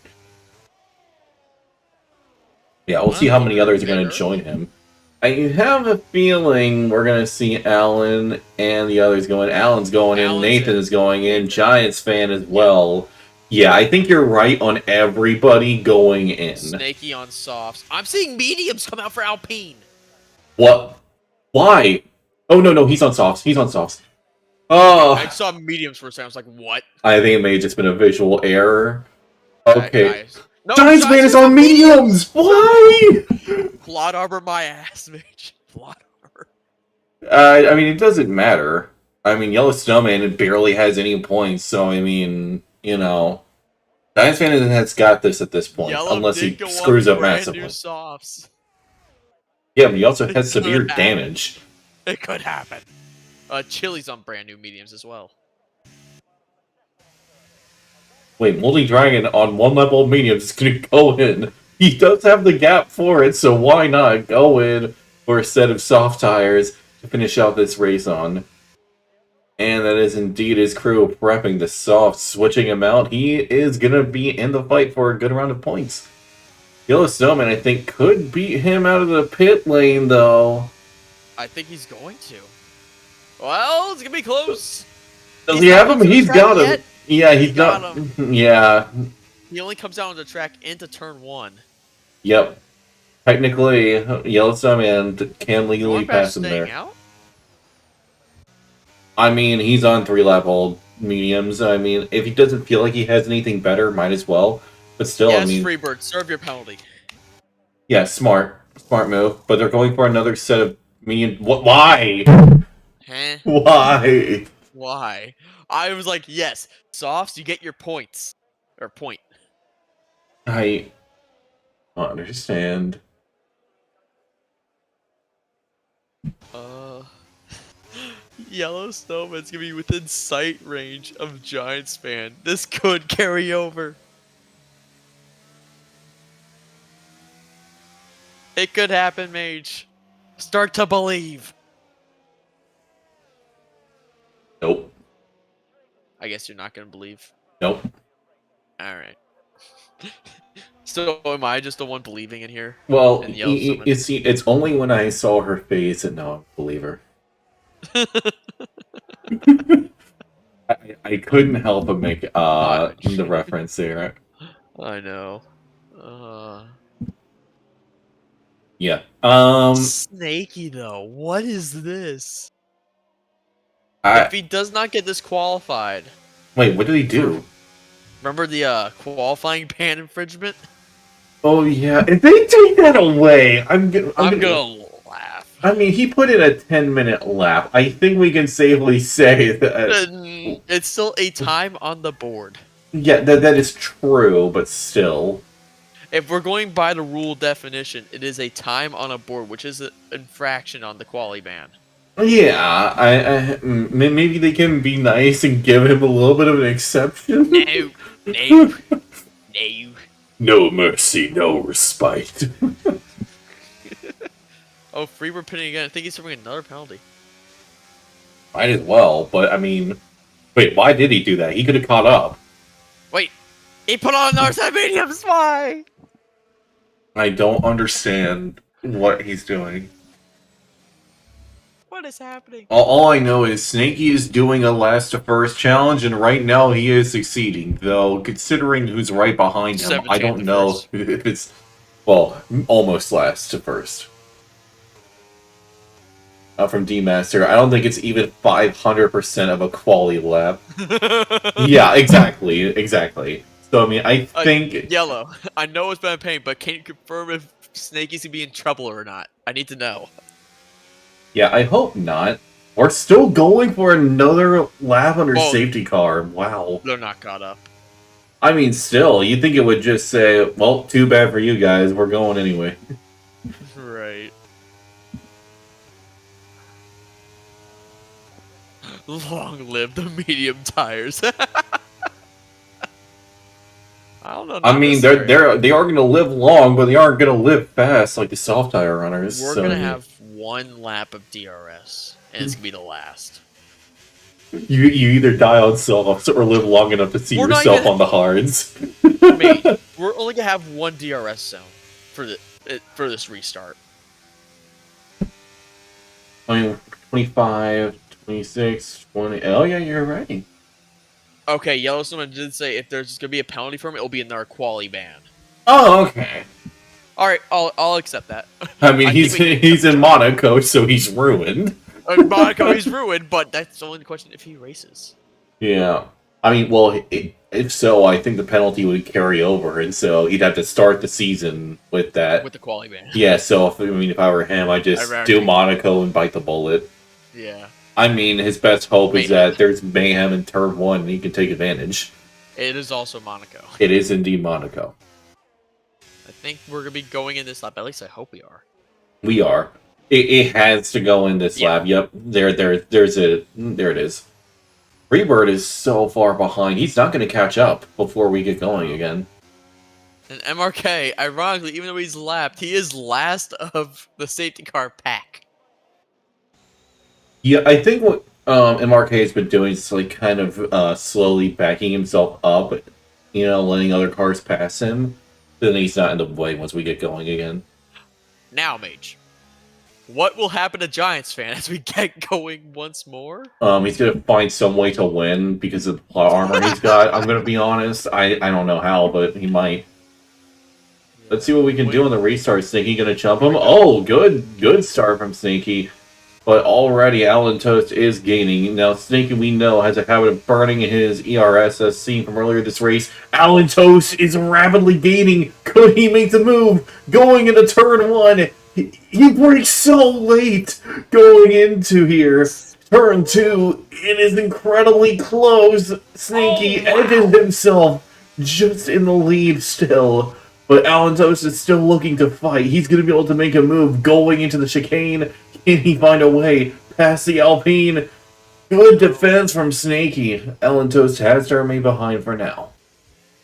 Yeah, we'll see how many others are going to join him. I have a feeling we're going to see Alan and the others going. Alan's going in, Nathan is going in, Giantsfan as well. Yeah, I think you're right on everybody going in. Snaky on softs. I'm seeing mediums come out for Alpine. What? Why? Oh, no, he's on softs. I Oh, saw mediums for a second. I was like, what? I think it may have just been a visual error. Okay. No, Giantsfan is on mediums! Why? Plot arbor my ass, Mitch. Plot arbor. I mean, it doesn't matter. I mean, Yellowsnowman barely has any points, so I mean, you know, Giantsfan has got this at this point, Yellow unless did he go screws on up brand new massively. softs. Yeah, but he also It has severe could happen. damage. It could happen. Chili's on brand new mediums as well. Wait, Moldy Dragon on one level mediums is going to go in. He does have the gap for it, so why not go in for a set of soft tires to finish out this race on? And that is indeed his crew prepping the soft, switching him out. He is going to be in the fight for a good round of points. Yellowsnowman, I think, could beat him out of the pit lane, though. I think he's going to. Well, it's going to be close. Does he have him? He's got him. Yet. Yeah, he's got not. him. Yeah. He only comes down on the track into turn 1. Yep. Technically, Yellowsnowman can legally pass him there. Out? I mean, he's on 3-level mediums. I mean, if he doesn't feel like he has anything better, might as well. But still, yes, I mean... Freebird, serve your penalty. Yeah, smart. Smart move. But they're going for another set of medium... Why? Huh? Why? Why? I was like, yes, softs, you get your points. Or point. I don't understand. Yellowsnowman's gonna be within sight range of Giantsfan. This could carry over. It could happen, Mage. Start to believe. Nope. I guess you're not gonna believe. Nope. Alright. So am I just the one believing in here? Well, In you see, it's only when I saw her face and now I believe her. I couldn't help but make the reference there. I know. Yeah. Snaky though. What is this? If he does not get disqualified. Wait, what did he do? Remember the qualifying ban infringement? Oh yeah, if they take that away, I'm gonna laugh. I mean, he put in a 10-minute lap. I think we can safely say that it's still a time on the board. Yeah, that is true, but still. If we're going by the rule definition, it is a time on a board, which is an infraction on the quali ban. Yeah, maybe they can be nice and give him a little bit of an exception. No. No mercy, no respite. Oh, Freebird pinning again. I think he's serving another penalty. Might as well, but I mean... Wait, why did he do that? He could have caught up. Wait, he put on another set of mediums, why? I don't understand what he's doing. What is happening? All I know is Snaky is doing a last to first challenge, and right now he is succeeding. Though, considering who's right behind him, I don't know if it's, well, almost last to first. From D-Master, I don't think it's even 500% of a quality lap. Yeah, exactly. So, I mean, I think... Yellow, I know it's been a pain, but can you confirm if Snaky's gonna be in trouble or not? I need to know. Yeah, I hope not. We're still going for another lap under safety car. Wow. They're not caught up. I mean, still, you'd think it would just say, well, too bad for you guys, we're going anyway. Right. Long live the medium tires. I don't know. I mean, they are going to live long, but they aren't going to live fast like the soft tire runners. We're gonna have one lap of DRS, and it's gonna be the last. You either die on softs or live long enough to see yourself on the hards. Mate, we're only gonna have one DRS zone for this restart. I mean, 25, 26, 20. Oh yeah, you're right. Okay, Yellowsnowman did say if there's gonna be a penalty for him, it'll be in our quali ban. Oh, okay. All right, I'll accept that. I mean, he's in Monaco, so he's ruined. Monaco, he's ruined, but that's the only question if he races. Yeah. I mean, well, if so, I think the penalty would carry over, and so he'd have to start the season with that. With the quality ban. Yeah, so if I were him, I'd just do Monaco and bite the bullet. Yeah. I mean, his best hope is that there's mayhem in turn 1 and he can take advantage. It is also Monaco. It is indeed Monaco. I think we're going to be going in this lap. At least I hope we are. We are. It has to go in this lap. Yep. There it is. Freebird is so far behind. He's not going to catch up before we get going again. And MRK, ironically, even though he's lapped, he is last of the safety car pack. Yeah, I think what MRK has been doing is like kind of slowly backing himself up, letting other cars pass him. Then he's not in the way once we get going again. Now, Mage, what will happen to Giantsfan as we get going once more? He's gonna find some way to win because of the plot armor he's got. I'm gonna be honest. I don't know how, but he might. Let's see what we can do on the restart. Sneaky gonna jump him. Oh, good start from Sneaky. But already Alan Toast is gaining. Now Sneaky, we know, has a habit of burning his ERS as seen from earlier this race. Alan Toast is rapidly gaining. Could he make the move? Going into turn 1. He brakes so late going into here. Turn 2. It is incredibly close. Sneaky edges himself just in the lead still. But Alan Toast is still looking to fight. He's going to be able to make a move going into the chicane. Can he find a way past the Alpine? Good defense from Snaky. Alan Toast has to remain behind for now.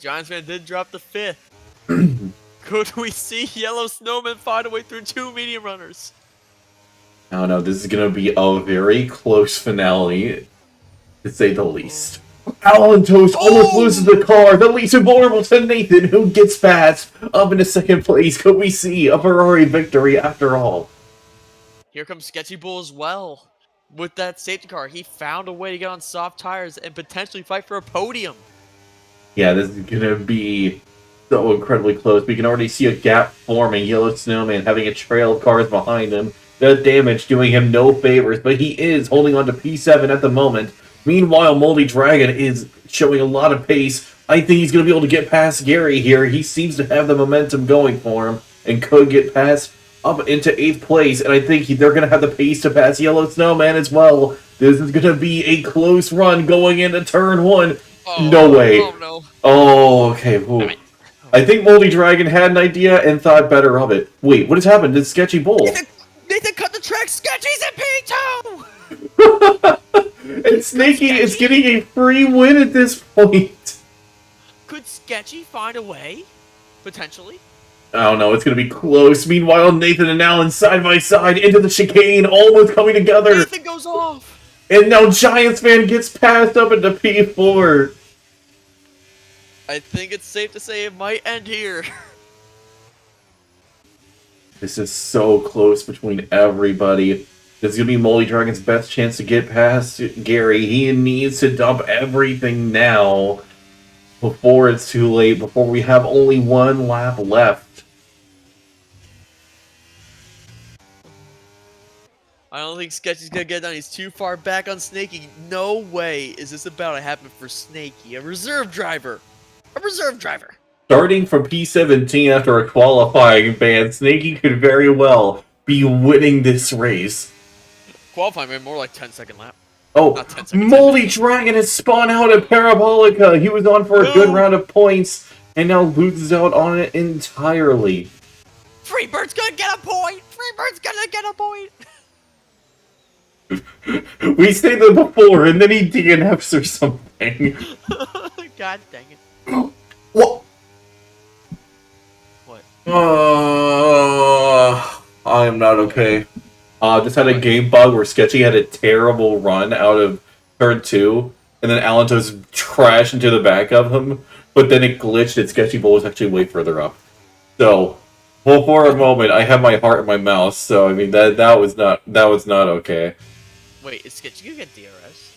Giantsfan did drop the 5th. Could we see Yellosnowmen find a way through 2 medium runners? I don't know. This is going to be a very close finale, to say the least. Alan Toast almost loses the car. That leaves him vulnerable to Nathan, who gets past up into 2nd place. Could we see a Ferrari victory after all? Here comes Sketchy Bull as well. With that safety car, he found a way to get on soft tires and potentially fight for a podium. Yeah, this is going to be so incredibly close. We can already see a gap forming. Yellosnowmen having a trail of cars behind him. The damage doing him no favors, but he is holding on to P7 at the moment. Meanwhile, Moldy Dragon is showing a lot of pace. I think he's going to be able to get past Gary here. He seems to have the momentum going for him and could get past up into 8th place. And I think they're going to have the pace to pass Yellosnowmen as well. This is going to be a close run going into turn 1. No way. Oh, no. Oh, okay. I think Moldy Dragon had an idea and thought better of it. Wait, what has happened to Sketchy Bull? Nathan cut the track. Sketchy's in P2! And Snaky is getting a free win at this point. Could Sketchy find a way? Potentially? I don't know, it's going to be close. Meanwhile, Nathan and Alan side by side into the chicane, almost coming together. Nathan goes off. And now Giantsfan gets passed up into P4. I think it's safe to say it might end here. This is so close between everybody. This is going to be Moldy Dragon's best chance to get past Gary. He needs to dump everything now before it's too late, before we have only 1 lap left. I don't think Sketchy's gonna get done. He's too far back on Snaky. No way is this about to happen for Snaky. A reserve driver. A reserve driver. Starting from P17 after a qualifying ban, Snaky could very well be winning this race. Qualifying ran more like 10-second lap. Oh, Moldy Dragon has spun out at Parabolica. He was on for a good round of points and now loses out on it entirely. Freebird's gonna get a point! Freebird's gonna get a point! We stayed there before and then he DNFs or something. God dang it. What? What? I am not okay. Just had a game bug where Sketchy had a terrible run out of turn 2, and then Alan Toast crashed into the back of him, but then it glitched and Sketchy Bull was actually way further up. So, well, for a moment, I had my heart in my mouth, so I mean, that was not okay. Wait, is Sketchy gonna get DRS?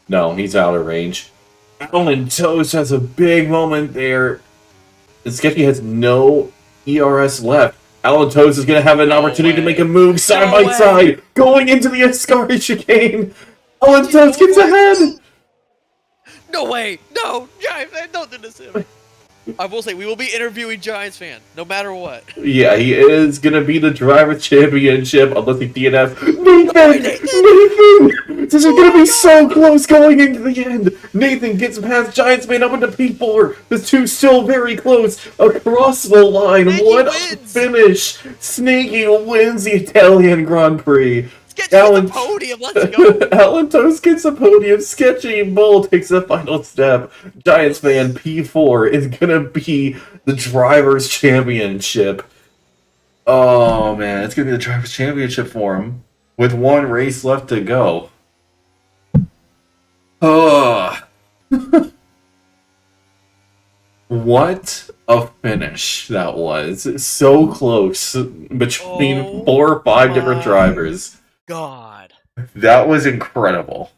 No, he's out of range. Alan Toast has a big moment there. And Sketchy has no ERS left. Alan Toast is going to have an opportunity to make a move side by side, going into the Ascari chicane. Alan Toast gets ahead. No way! No! Giants fan, don't do this to him! I will say, we will be interviewing Giants fan, no matter what. Yeah, he is going to be the driver championship, unless he DNF. Nathan! This is going to be so close going into the end. Nathan gets past Giantsman up into P4. The two still very close across the line. What a finish! Snakey wins the Italian Grand Prix. Alan, the podium, let's go! Alan Toast gets a podium. Sketchy Bull takes the final step. Giantsman P4 is gonna be the Drivers' Championship. Oh man, it's gonna be the Drivers' Championship for him with one race left to go. Oh. What a finish that was. So close between 4 or 5 different drivers. God. That was incredible.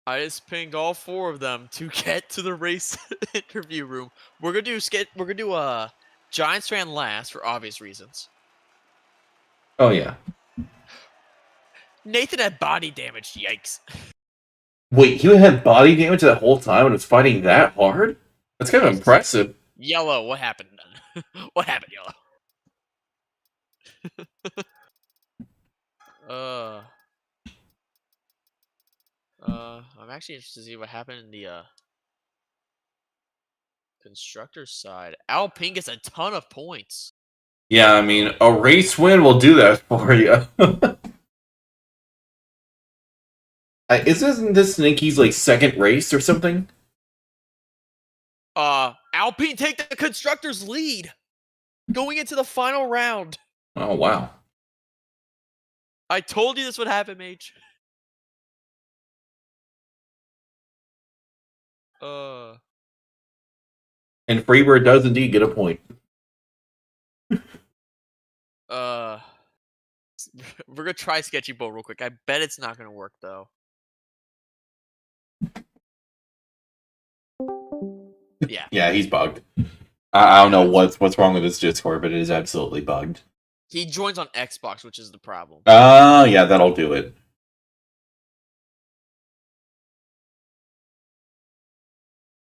I just pinged all 4 of them to get to the race interview room. We're gonna do Giants fan last for obvious reasons. Oh yeah. Nathan had body damage. Yikes. Wait, he had body damage that whole time and was fighting that hard? That's kind of impressive. Yellow, what happened then? What happened, Yellow? I'm actually interested to see what happened in the constructors side. Alpine gets a ton of points. Yeah, I mean, a race win will do that for you. Isn't this Snakey's like second race or something? Alpine take the constructors lead going into the final round. Oh wow. I told you this would happen, Mage. And Freebird does indeed get a point. We're gonna try Sketchy Bull real quick. I bet it's not gonna work though. Yeah. Yeah, he's bugged. I don't know what's wrong with his Discord, but it is absolutely bugged. He joins on Xbox, which is the problem. Oh, yeah, that'll do it.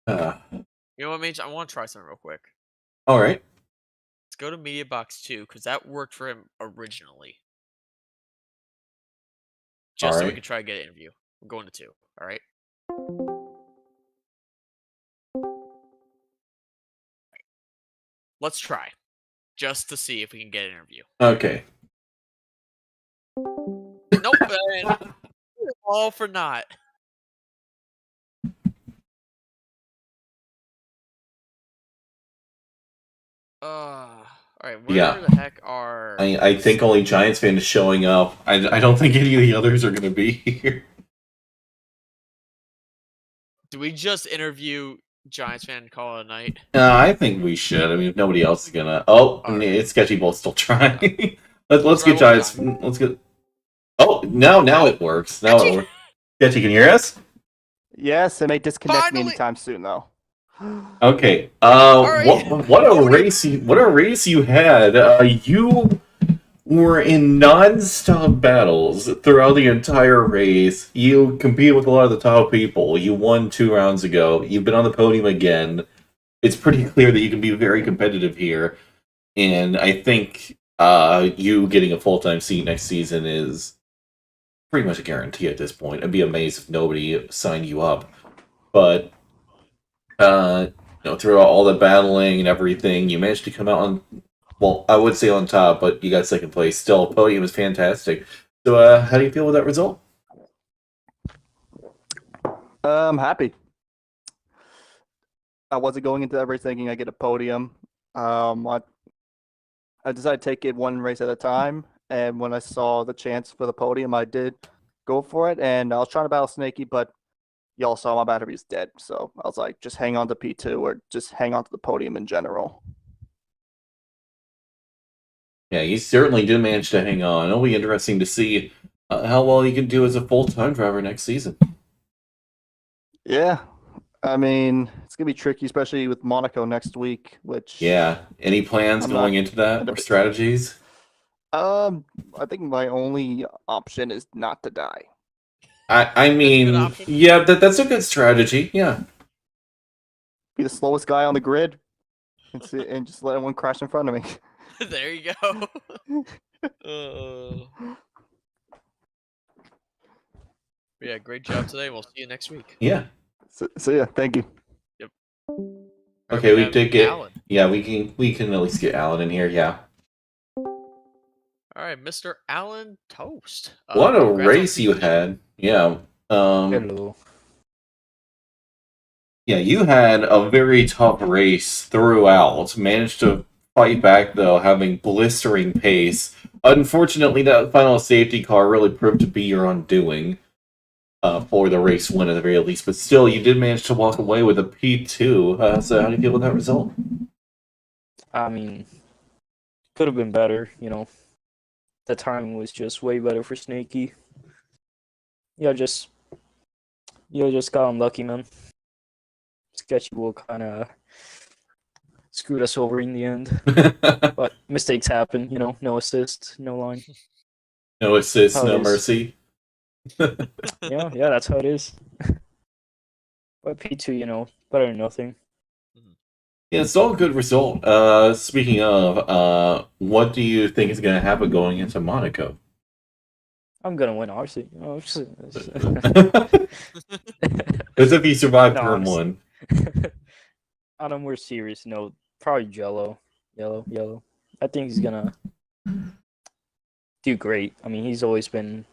You know what, Mage? I want to try something real quick. All right. Let's go to Media Box 2, because that worked for him originally. Just so we can try to get an interview. We're going to 2, all right? Let's try. Just to see if we can get an interview. Okay. Nope, man. All for naught. Alright, where the heck are... I think only Giants fan is showing up. I don't think any of the others are going to be here. Do we just interview Giants fan and call it a night? I think we should. I mean, if nobody else is gonna... Oh, it's Sketchy Bull still trying. let's get Giants... Let's get... Oh, now it works. Now it works. Sketchy, can you hear us? Yes, it may disconnect me anytime soon, though. Okay. What a race you had. You were in non-stop battles throughout the entire race. You competed with a lot of the top people. You won 2 rounds ago. You've been on the podium again. It's pretty clear that you can be very competitive here. And I think you getting a full-time seat next season is pretty much a guarantee at this point. I'd be amazed if nobody signed you up. But throughout all the battling and everything, you managed to come out on, well, I would say on top, but you got second place. Still, podium was fantastic. So, how do you feel with that result? I'm happy. I wasn't going into that race thinking I get a podium. I decided to take it one race at a time, and when I saw the chance for the podium, I did go for it. And I was trying to battle Snakey, but y'all saw my battery is dead, so I was like, just hang on to P2 or just hang on to the podium in general. Yeah, you certainly did manage to hang on. It'll be interesting to see how well you can do as a full-time driver next season. Yeah, I mean, it's gonna be tricky, especially with Monaco next week. Which Yeah. Any plans I'm going not into that gonna or be. strategies? I think my only option is not to die. I That's a good mean, option. yeah, that's a good strategy. Yeah. Be the slowest guy on the grid and just let everyone crash in front of me. There you go. Yeah, great job today. We'll see you next week. Yeah. So yeah, thank you. Yep. All right, Okay, we have did get. Alan. Yeah, we can at least get Alan in here. Yeah. All right, Mr. Alan Toast. What a Congrats on race you P2. had. Yeah. Um. Hello. Yeah, you had a very tough race throughout. Managed to fight back though, having blistering pace. Unfortunately, that final safety car really proved to be your undoing. For the race win at the very least, but still, you did manage to walk away with a P2. So, how do you feel with that result? I mean, could have been better, you know. The timing was just way better for Snaky. Yeah, just got unlucky, man. Sketchy will kind of screwed us over in the end, but mistakes happen, you know. No assist, no line. No assist, How it no is. mercy. Yeah, that's how it is. But P2, you know, better than nothing. Yeah, it's all a good result. Speaking of, what do you think is going to happen going into Monaco? I'm gonna win, obviously. You know, As if you survived No, turn honestly. 1. On a more serious note, probably yellow. I think he's gonna do great. I mean, he's always been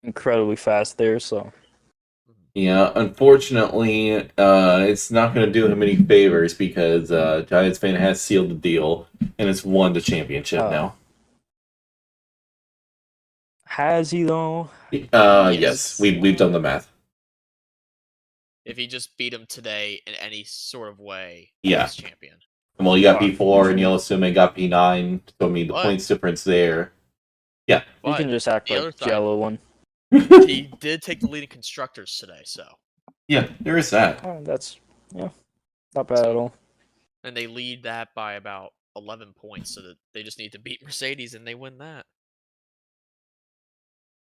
incredibly fast there, so Yeah, unfortunately, it's not going to do him any favors because Giantsfan has sealed the deal and has won the championship now. has he though? Yes, we've done the math. If he just beat him today in any sort of way, Yeah. he's champion. Well, you got Fuck, P4 and okay. Yellowsnowmen got P9, so I mean the But- points difference there. Yeah. You can But just act the other like side- yellow one. he did take the lead in constructors today, so Yeah, there is that. Oh, that's not bad at all. and they lead that by about 11 points, so that they just need to beat Mercedes and they win that.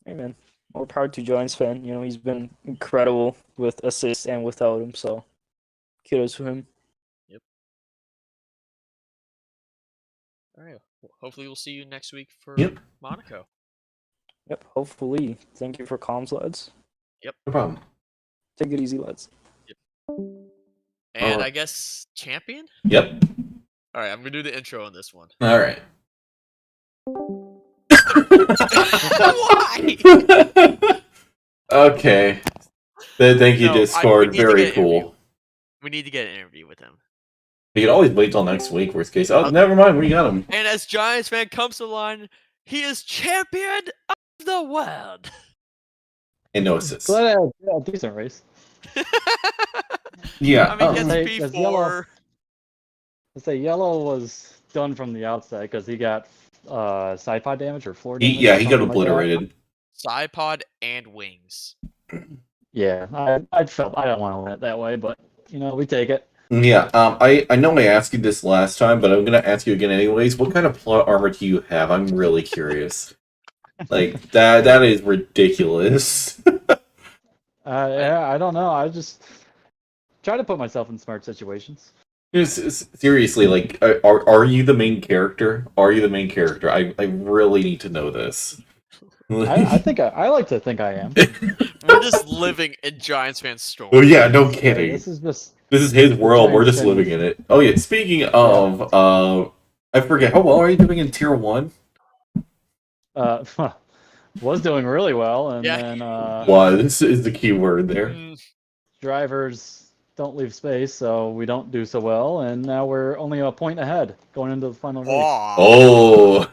Hey man, more power to Giantsfan. You know, he's been incredible with assists and without him, so kudos to him. All right. Well, hopefully, we'll see you next week for Yep. Monaco. Yep, hopefully. Thank you for comms, lads. No problem. Take it easy, lads. And Alright. I guess champion. Yep. All right, I'm gonna do the intro on this one. All right. Why? Okay. Thank you, No, we Discord. need to Very get an interview. cool. We need to get an interview with him. You could always wait till next week, worst case. Oh, never mind. We got him. And as Giants fan comes to the line, he is champion of the world. And no assists. Glad I had a decent race. Yeah. I mean, Hey, gets does P4. Yellow- I say Yellow was done from the outset because he got side pod damage or floor damage. Yeah, or he got something like that. obliterated. Side pod and wings. Yeah, I felt I don't want to win it that way, but you know we take it. Yeah, I know I asked you this last time, but I'm gonna ask you again anyways. What kind of plot armor do you have? I'm really curious. Like that is ridiculous. Yeah, I don't know. I just try to put myself in smart situations. Seriously, like, are you the main character? Are you the main character? I really need to know this. I think I like to think I am. We're just living in Giants fan storm. Oh yeah, no kidding. This is just This is his world. We're just Giants living in it. Oh yeah. Speaking of, I forget. How well are you doing in tier 1? was doing really well, and Yeah. then Was is the key word there. drivers don't leave space, so we don't do so well, and now we're only a point ahead going into the final race. Oh.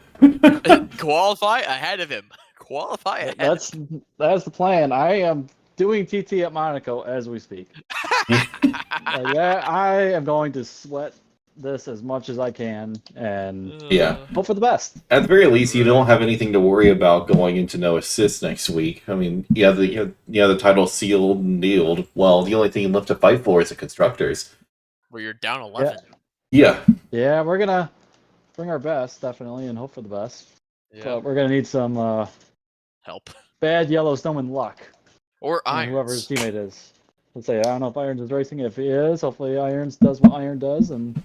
Qualify ahead of him. Qualify ahead. That's the plan. I am doing TT at Monaco as we speak. Yeah, I am going to sweat this as much as I can and Yeah. hope for the best. At the very least, you don't have anything to worry about going into no assists next week. I mean, the title sealed and nailed. Well, the only thing left to fight for is the constructors. Where you're down 11. Yeah. Yeah, we're gonna bring our best, definitely, and hope for the best. Yeah. But we're gonna need some Help. bad Yellowsnowman luck. Or And whoever his Irons. teammate is. Let's say I don't know if Irons is racing. If he is, hopefully Irons does what Iron does, and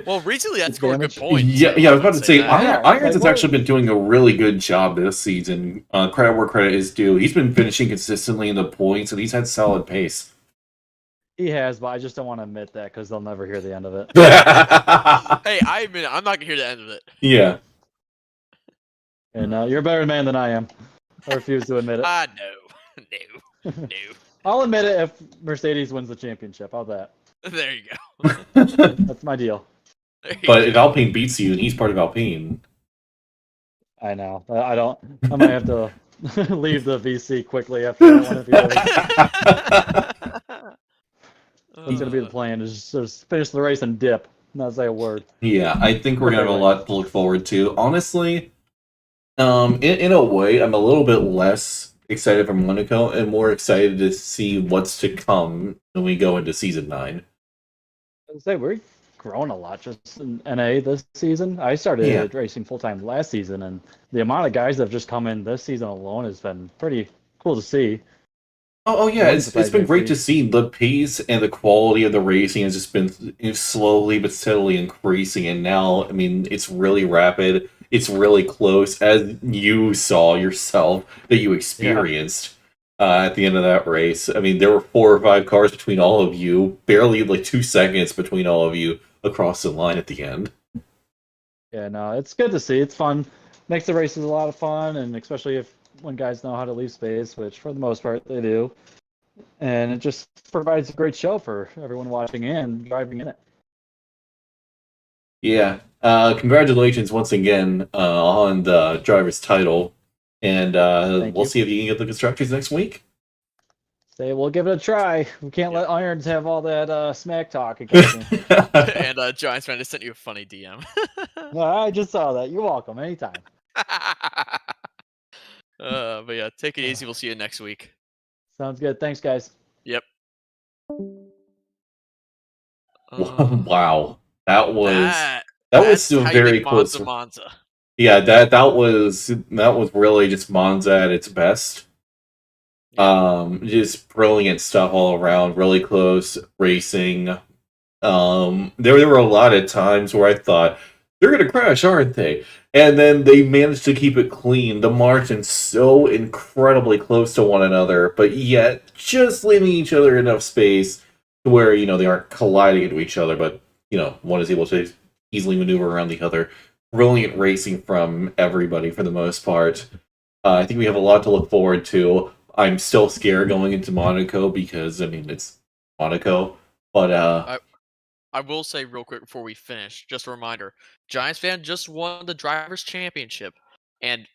Well, recently that It's scored good damage. points. Yeah, so yeah, I was about to say, that. Yeah, Irons like, has what- actually been doing a really good job this season. Credit where credit is due. He's been finishing consistently in the points, and he's had solid pace. he has, but I just don't want to admit that because they'll never hear the end of it. Hey, I admit it, I'm not gonna hear the end of it. Yeah. And you're a better man than I am. I refuse to admit it. No. No. I'll admit it if Mercedes wins the championship. How's that? There you go. That's my deal. There you But go. if Alpine beats you, and he's part of Alpine. I know. I don't. I might have to leave the VC quickly after that one. If he does. That's gonna be the plan. Is just finish the race and dip, not say a word. Yeah, I think we're gonna have a lot to look forward to. Honestly, in a way, I'm a little bit less excited for Monaco and more excited to see what's to come when we go into season 9. I say we're growing a lot just in NA this season. I started racing full time last season, and the amount of guys that have just come in this season alone has been pretty cool to see. Oh yeah, One it's surprise been great victory. to see. The pace and the quality of the racing has just been slowly but steadily increasing, and now, I mean, it's really rapid. It's really close, as you saw yourself, that you experienced at the end of that race. I mean, there were 4 or 5 cars between all of you, barely like 2 seconds between all of you across the line at the end. Yeah, no, it's good to see. It's fun. Makes the races a lot of fun, and especially if when guys know how to leave space, which for the most part they do. And it just provides a great show for everyone watching and driving in it. Yeah. Congratulations once again on the driver's title, and Thank we'll you. see if you can get the constructors next week. Say we'll give it a try. We can't let Irons have all that smack talk against me. And Giantsfan just sent you a funny DM. No, I just saw that. You're welcome. Anytime. But yeah, take it easy. We'll see you next week. Sounds good. Thanks, guys. Yep. Wow, that was That was that's how you very make close. Monza. Yeah, that was really just Monza at its best. Just brilliant stuff all around. Really close racing. There were a lot of times where I thought they're gonna crash, aren't they? And then they managed to keep it clean. The margins so incredibly close to one another, but yet just leaving each other enough space to where they aren't colliding into each other, but one is able to easily maneuver around the other. Brilliant racing from everybody for the most part. I think we have a lot to look forward to. I'm still scared going into Monaco because, I mean, it's Monaco. But, I will say real quick before we finish, just a reminder, Giantsfan just won the Drivers' Championship, and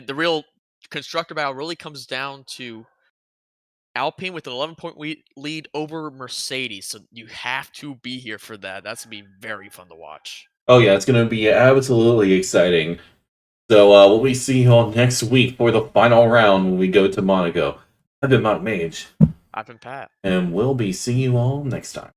the real constructor battle really comes down to Alpine with an 11-point lead over Mercedes, so you have to be here for that. That's going to be very fun to watch. oh yeah, it's going to be absolutely exciting. So, we'll be seeing you all next week for the final round when we go to Monaco. I've been Mount Mage, I've been Pat. and we'll be seeing you all next time.